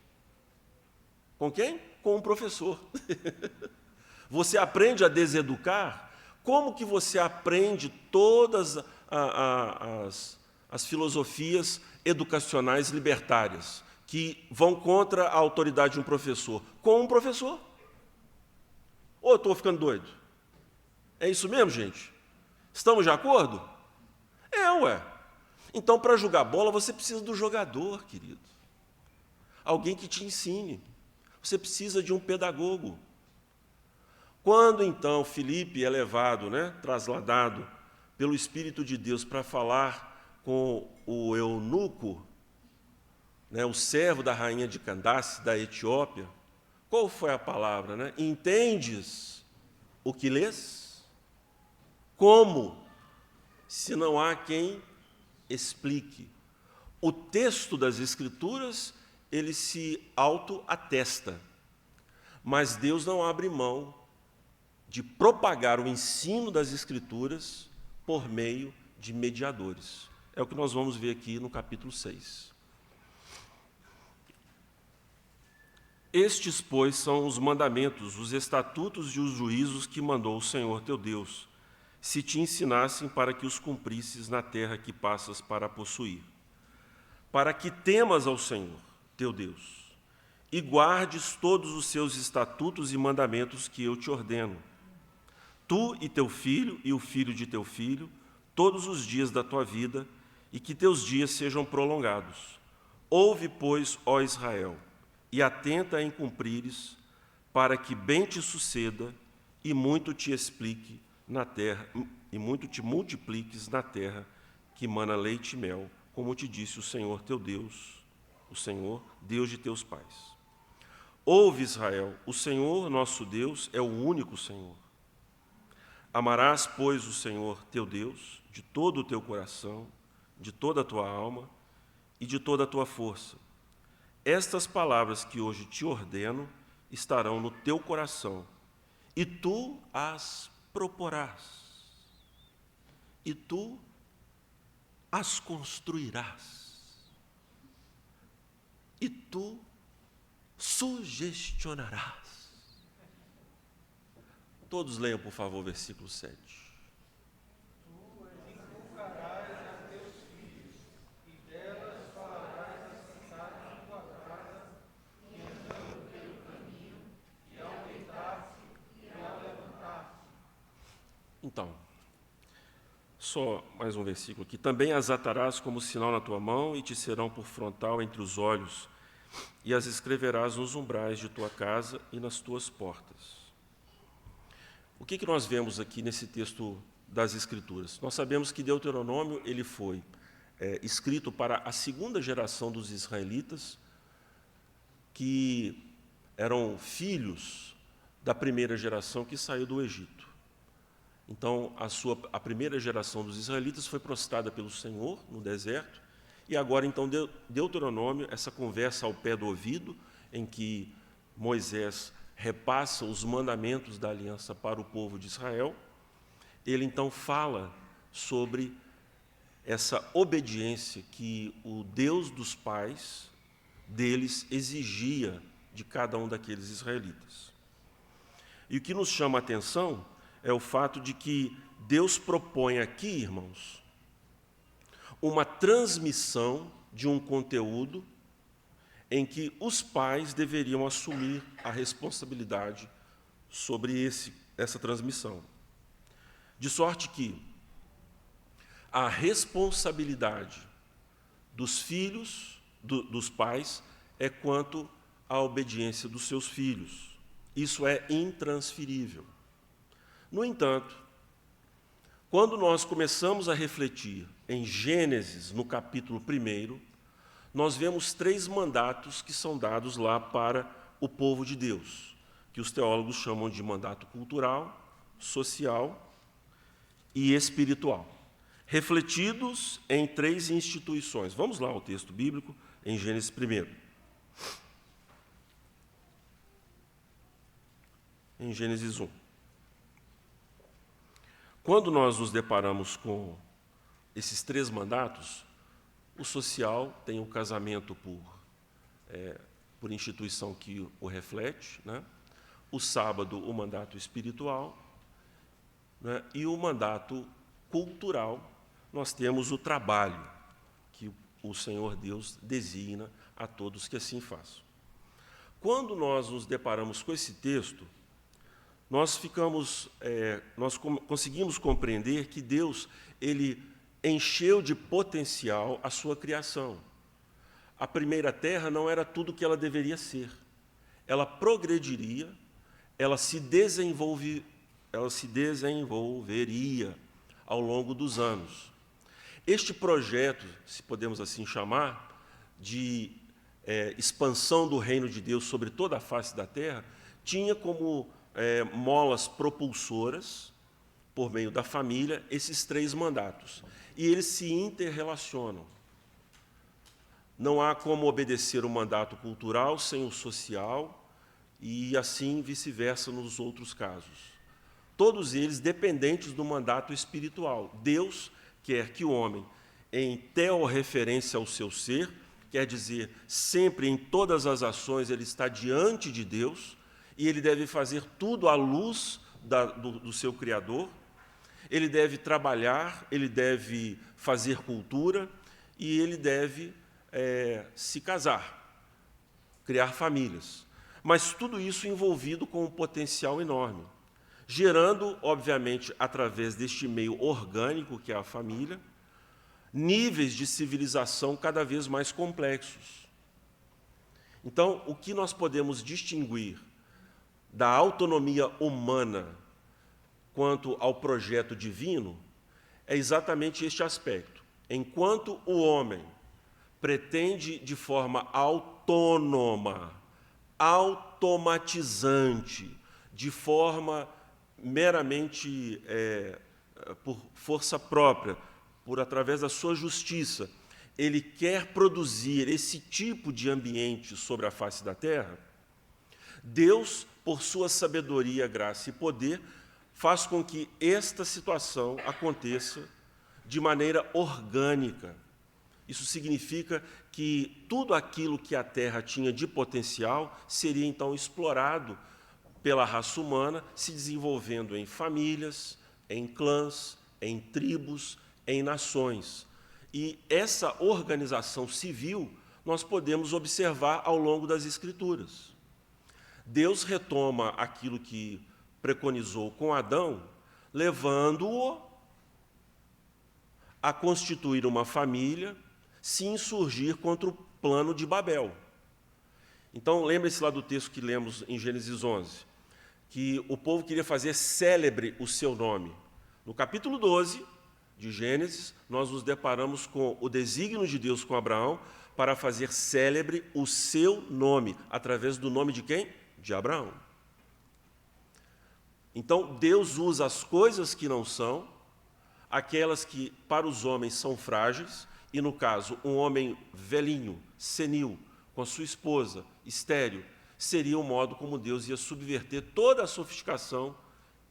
Com quem? Com um professor. Você aprende a deseducar? Como que você aprende todas as filosofias educacionais libertárias que vão contra a autoridade de um professor? Com um professor. Ou eu estou ficando doido? É isso mesmo, gente? Estamos de acordo? Ué. Então, para jogar bola, você precisa do jogador, querido. Alguém que te ensine. Você precisa de um pedagogo. Quando, então, Filipe é levado, trasladado pelo Espírito de Deus para falar com o eunuco, o servo da rainha de Candace, da Etiópia, qual foi a palavra? Entendes o que lês? Como? Se não há quem explique. O texto das Escrituras, ele se autoatesta, mas Deus não abre mão de propagar o ensino das Escrituras por meio de mediadores. É o que nós vamos ver aqui no capítulo 6. Estes, pois, são os mandamentos, os estatutos e os juízos que mandou o Senhor teu Deus, se te ensinassem para que os cumprisses na terra que passas para possuir, para que temas ao Senhor teu Deus, e guardes todos os seus estatutos e mandamentos que eu te ordeno, tu e teu filho e o filho de teu filho, todos os dias da tua vida, e que teus dias sejam prolongados. Ouve, pois, ó Israel, e atenta em cumprires, para que bem te suceda e muito te explique na terra, e muito te multipliques na terra que mana leite e mel, como te disse o Senhor teu Deus, o Senhor, Deus de teus pais. Ouve, Israel, o Senhor nosso Deus é o único Senhor. Amarás, pois, o Senhor teu Deus de todo o teu coração, de toda a tua alma e de toda a tua força. Estas palavras que hoje te ordeno estarão no teu coração, e tu as proporás, e tu as construirás, e tu sugestionarás. Todos leiam, por favor, o versículo 7. Então, só mais um versículo aqui. Também as atarás como sinal na tua mão e te serão por frontal entre os olhos, e as escreverás nos umbrais de tua casa e nas tuas portas. O que nós vemos aqui nesse texto das Escrituras? Nós sabemos que Deuteronômio ele foi escrito para a segunda geração dos israelitas, que eram filhos da primeira geração que saiu do Egito. Então, a primeira geração dos israelitas foi prostrada pelo Senhor no deserto, e agora, então, Deuteronômio, essa conversa ao pé do ouvido, em que Moisés repassa os mandamentos da aliança para o povo de Israel, ele, então, fala sobre essa obediência que o Deus dos pais deles exigia de cada um daqueles israelitas. E o que nos chama a atenção é o fato de que Deus propõe aqui, irmãos, uma transmissão de um conteúdo em que os pais deveriam assumir a responsabilidade sobre essa transmissão. De sorte que a responsabilidade dos filhos, dos pais, é quanto à obediência dos seus filhos. Isso é intransferível. No entanto, quando nós começamos a refletir em Gênesis, no capítulo 1, nós vemos 3 mandatos que são dados lá para o povo de Deus, que os teólogos chamam de mandato cultural, social e espiritual, refletidos em 3 instituições. Vamos lá ao texto bíblico, em Gênesis 1. Em Gênesis 1. Quando nós nos deparamos com esses 3 mandatos, o social tem o casamento por instituição que o reflete, né? O sábado, o mandato espiritual, né? E o mandato cultural, nós temos o trabalho, que o Senhor Deus designa a todos que assim façam. Quando nós nos deparamos com esse texto, nós conseguimos compreender que Deus ele encheu de potencial a sua criação. A primeira terra não era tudo o que ela deveria ser. Ela progrediria, ela se desenvolveria ao longo dos anos. Este projeto, se podemos assim chamar, de expansão do reino de Deus sobre toda a face da terra, tinha como molas propulsoras, por meio da família, esses 3 mandatos. E eles se interrelacionam. Não há como obedecer o mandato cultural sem o social, e assim vice-versa nos outros casos. Todos eles dependentes do mandato espiritual. Deus quer que o homem, em teorreferência ao seu ser, quer dizer, sempre em todas as ações ele está diante de Deus, e ele deve fazer tudo à luz do seu Criador. Ele deve trabalhar, ele deve fazer cultura e ele deve se casar, criar famílias. Mas tudo isso envolvido com um potencial enorme, gerando, obviamente, através deste meio orgânico, que é a família, níveis de civilização cada vez mais complexos. Então, o que nós podemos distinguir da autonomia humana quanto ao projeto divino é exatamente este aspecto. Enquanto o homem pretende de forma autônoma, automatizante, de forma meramente por força própria, através da sua justiça, ele quer produzir esse tipo de ambiente sobre a face da terra, Deus, por sua sabedoria, graça e poder, faz com que esta situação aconteça de maneira orgânica. Isso significa que tudo aquilo que a Terra tinha de potencial seria, então, explorado pela raça humana, se desenvolvendo em famílias, em clãs, em tribos, em nações. E essa organização civil nós podemos observar ao longo das Escrituras. Deus retoma aquilo que preconizou com Adão, levando-o a constituir uma família, se insurgir contra o plano de Babel. Então, lembre-se lá do texto que lemos em Gênesis 11, que o povo queria fazer célebre o seu nome. No capítulo 12 de Gênesis, nós nos deparamos com o desígnio de Deus com Abraão para fazer célebre o seu nome, através do nome de quem? De Abraão. Então, Deus usa as coisas que não são, aquelas que para os homens são frágeis, e no caso, um homem velhinho, senil, com a sua esposa, estéril, seria o modo como Deus ia subverter toda a sofisticação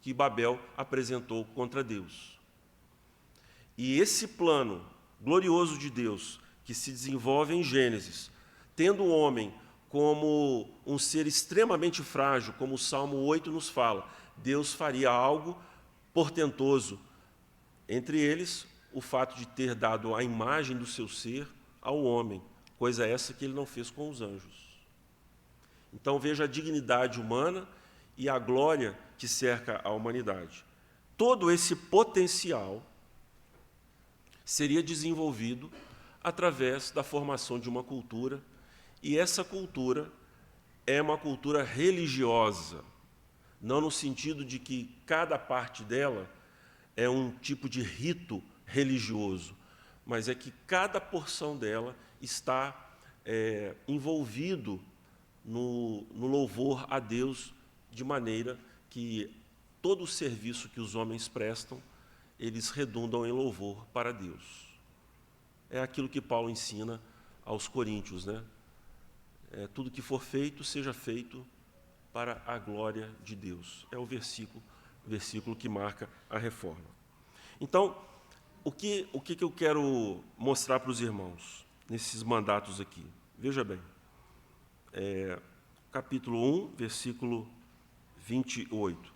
que Babel apresentou contra Deus. E esse plano glorioso de Deus, que se desenvolve em Gênesis, tendo o homem como um ser extremamente frágil, como o Salmo 8 nos fala, Deus faria algo portentoso, entre eles o fato de ter dado a imagem do seu ser ao homem, coisa essa que ele não fez com os anjos. Então veja a dignidade humana e a glória que cerca a humanidade. Todo esse potencial seria desenvolvido através da formação de uma cultura, e essa cultura é uma cultura religiosa, não no sentido de que cada parte dela é um tipo de rito religioso, mas é que cada porção dela está envolvido no louvor a Deus, de maneira que todo o serviço que os homens prestam, eles redundam em louvor para Deus. É aquilo que Paulo ensina aos coríntios, né? Tudo que for feito, seja feito para a glória de Deus. É o versículo que marca a reforma. Então, o que eu quero mostrar para os irmãos nesses mandatos aqui? Veja bem, capítulo 1, versículo 28.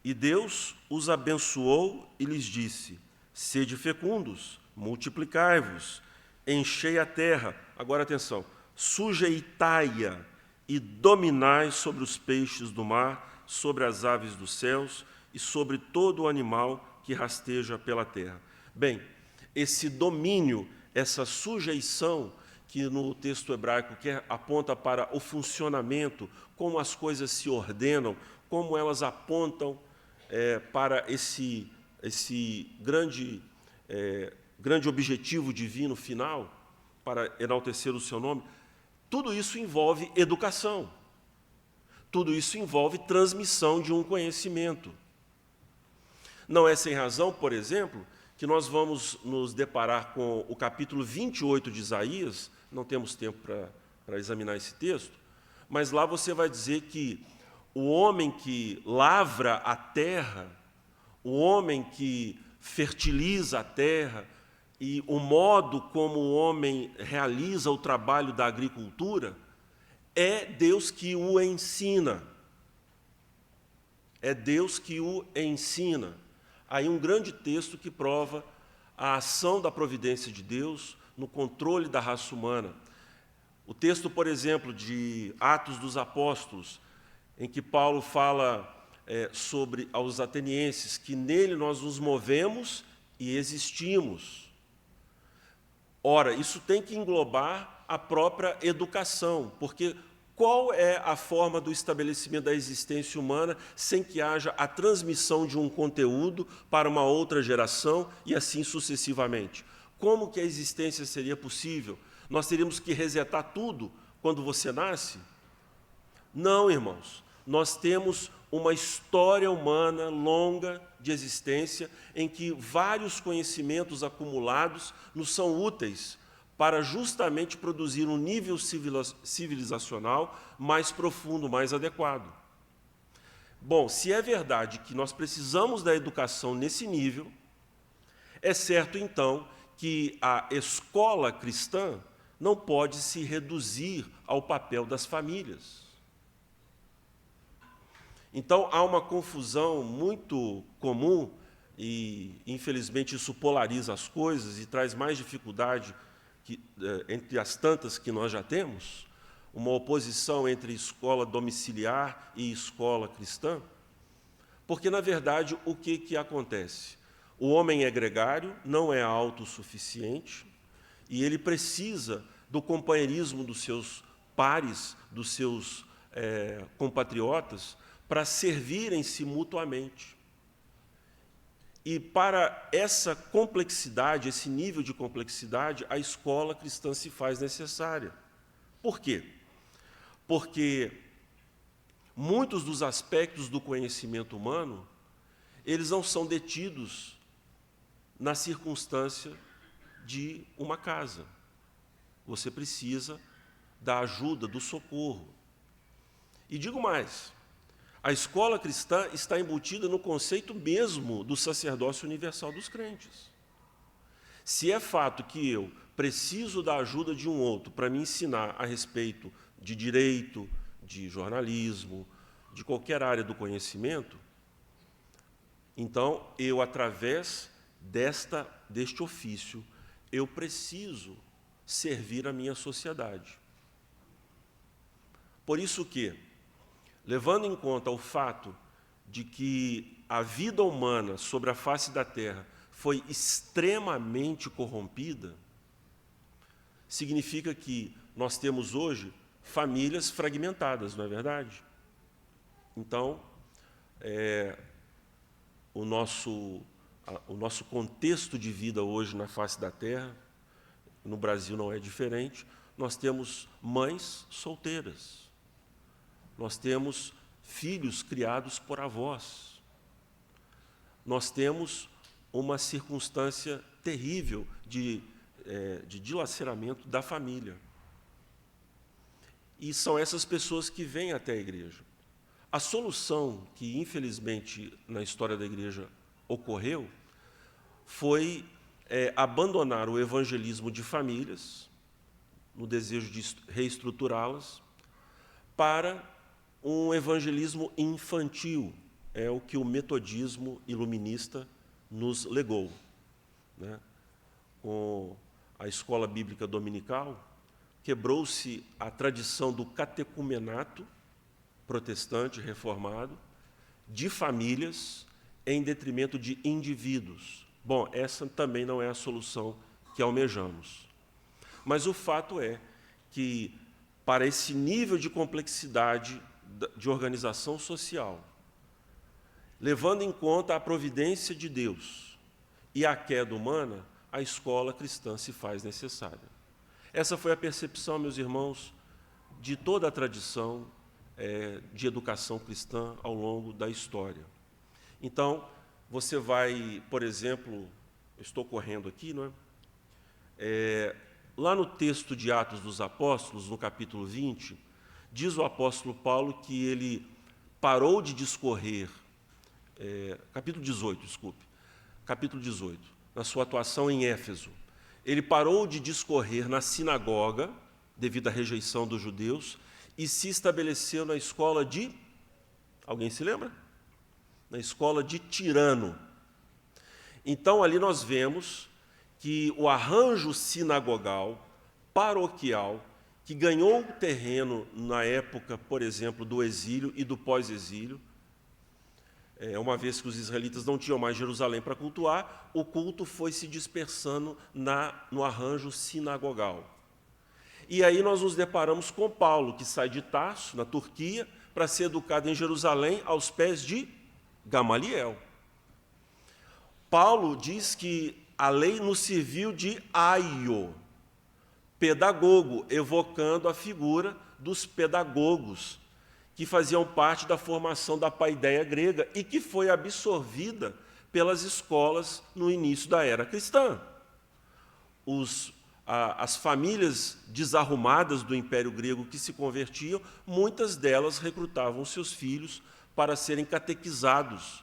E Deus os abençoou e lhes disse: sede fecundos, multiplicai-vos, enchei a terra. Agora, atenção, sujeitai-a e dominai sobre os peixes do mar, sobre as aves dos céus e sobre todo o animal que rasteja pela terra. Bem, esse domínio, essa sujeição, que no texto hebraico que aponta para o funcionamento, como as coisas se ordenam, como elas apontam para esse grande objetivo divino final, para enaltecer o seu nome, tudo isso envolve educação, tudo isso envolve transmissão de um conhecimento. Não é sem razão, por exemplo, que nós vamos nos deparar com o capítulo 28 de Isaías, não temos tempo para examinar esse texto, mas lá você vai dizer que o homem que lavra a terra, o homem que fertiliza a terra e o modo como o homem realiza o trabalho da agricultura, é Deus que o ensina. É Deus que o ensina. Aí um grande texto que prova a ação da providência de Deus no controle da raça humana. O texto, por exemplo, de Atos dos Apóstolos, em que Paulo fala sobre aos atenienses que nele nós nos movemos e existimos. Ora, isso tem que englobar a própria educação, porque qual é a forma do estabelecimento da existência humana sem que haja a transmissão de um conteúdo para uma outra geração e assim sucessivamente? Como que a existência seria possível? Nós teríamos que resetar tudo quando você nasce? Não, irmãos. Nós temos uma história humana longa de existência em que vários conhecimentos acumulados nos são úteis para justamente produzir um nível civilizacional mais profundo, mais adequado. Bom, se é verdade que nós precisamos da educação nesse nível, é certo, então, que a escola cristã não pode se reduzir ao papel das famílias. Então, há uma confusão muito comum, e, infelizmente, isso polariza as coisas e traz mais dificuldade entre as tantas que nós já temos, uma oposição entre escola domiciliar e escola cristã, Porque, na verdade, o que acontece? O homem é gregário, não é autossuficiente, e ele precisa do companheirismo dos seus pares, dos seus compatriotas, para servirem-se mutuamente. E para essa complexidade, esse nível de complexidade, a escola cristã se faz necessária. Por quê? Porque muitos dos aspectos do conhecimento humano, eles não são detidos na circunstância de uma casa. Você precisa da ajuda, do socorro. E digo mais, a escola cristã está embutida no conceito mesmo do sacerdócio universal dos crentes. Se é fato que eu preciso da ajuda de um outro para me ensinar a respeito de direito, de jornalismo, de qualquer área do conhecimento, então eu, através deste ofício, eu preciso servir a minha sociedade. Por isso que, levando em conta o fato de que a vida humana sobre a face da Terra foi extremamente corrompida, significa que nós temos hoje famílias fragmentadas, não é verdade? Então, o nosso contexto de vida hoje na face da Terra, no Brasil não é diferente, nós temos mães solteiras. Nós temos filhos criados por avós. Nós temos uma circunstância terrível de dilaceramento da família. E são essas pessoas que vêm até a igreja. A solução que, infelizmente, na história da igreja ocorreu foi abandonar o evangelismo de famílias, no desejo de reestruturá-las, para um evangelismo infantil, é o que o metodismo iluminista nos legou. Né? Com a escola bíblica dominical, quebrou-se a tradição do catecumenato protestante reformado, de famílias, em detrimento de indivíduos. Bom, essa também não é a solução que almejamos. Mas o fato é que, para esse nível de complexidade de organização social, levando em conta a providência de Deus e a queda humana, a escola cristã se faz necessária. Essa foi a percepção, meus irmãos, de toda a tradição de educação cristã ao longo da história. Então, você vai, por exemplo, eu estou correndo aqui, não é? Lá no texto de Atos dos Apóstolos, no capítulo 20, diz o apóstolo Paulo que ele parou de discorrer, capítulo 18, na sua atuação em Éfeso. Ele parou de discorrer na sinagoga, devido à rejeição dos judeus, e se estabeleceu na escola de... Alguém se lembra? Na escola de Tirano. Então, ali nós vemos que o arranjo sinagogal, paroquial, que ganhou terreno na época, por exemplo, do exílio e do pós-exílio, uma vez que os israelitas não tinham mais Jerusalém para cultuar, o culto foi se dispersando no arranjo sinagogal. E aí nós nos deparamos com Paulo, que sai de Tarso, na Turquia, para ser educado em Jerusalém, aos pés de Gamaliel. Paulo diz que a lei nos serviu de aio, pedagogo, evocando a figura dos pedagogos, que faziam parte da formação da paideia grega e que foi absorvida pelas escolas no início da era cristã. As famílias desarrumadas do Império Grego que se convertiam, muitas delas recrutavam seus filhos para serem catequizados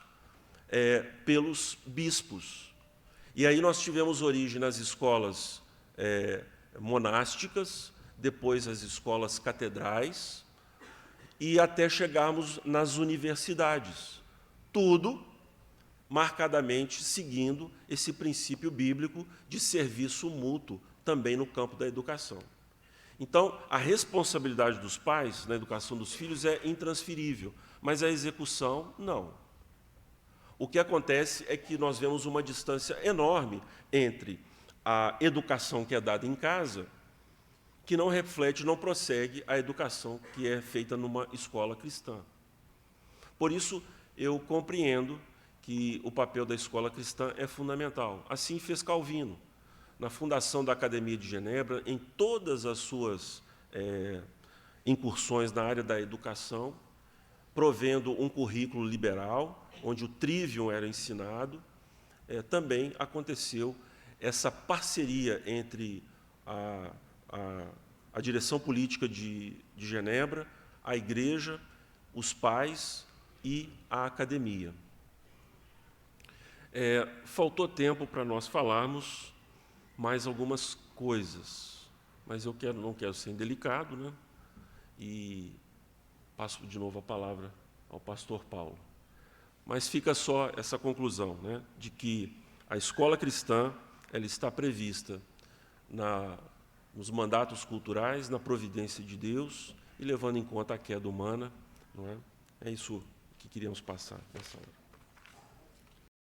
pelos bispos. E aí nós tivemos origem nas escolas monásticas, depois as escolas catedrais, e até chegarmos nas universidades. Tudo marcadamente seguindo esse princípio bíblico de serviço mútuo, também no campo da educação. Então, a responsabilidade dos pais na educação dos filhos é intransferível, mas a execução, não. O que acontece é que nós vemos uma distância enorme entre a educação que é dada em casa, que não reflete, não prossegue a educação que é feita numa escola cristã. Por isso, eu compreendo que o papel da escola cristã é fundamental. Assim fez Calvino, na fundação da Academia de Genebra, em todas as suas incursões na área da educação, provendo um currículo liberal, onde o trivium era ensinado. Também aconteceu essa parceria entre a direção política de Genebra, a igreja, os pais e a academia. Faltou tempo para nós falarmos mais algumas coisas, mas eu não quero ser indelicado, né? E passo de novo a palavra ao pastor Paulo. Mas fica só essa conclusão, né, de que a escola cristã ela está prevista nos mandatos culturais, na providência de Deus e levando em conta a queda humana. Não é? É isso que queríamos passar nessa hora.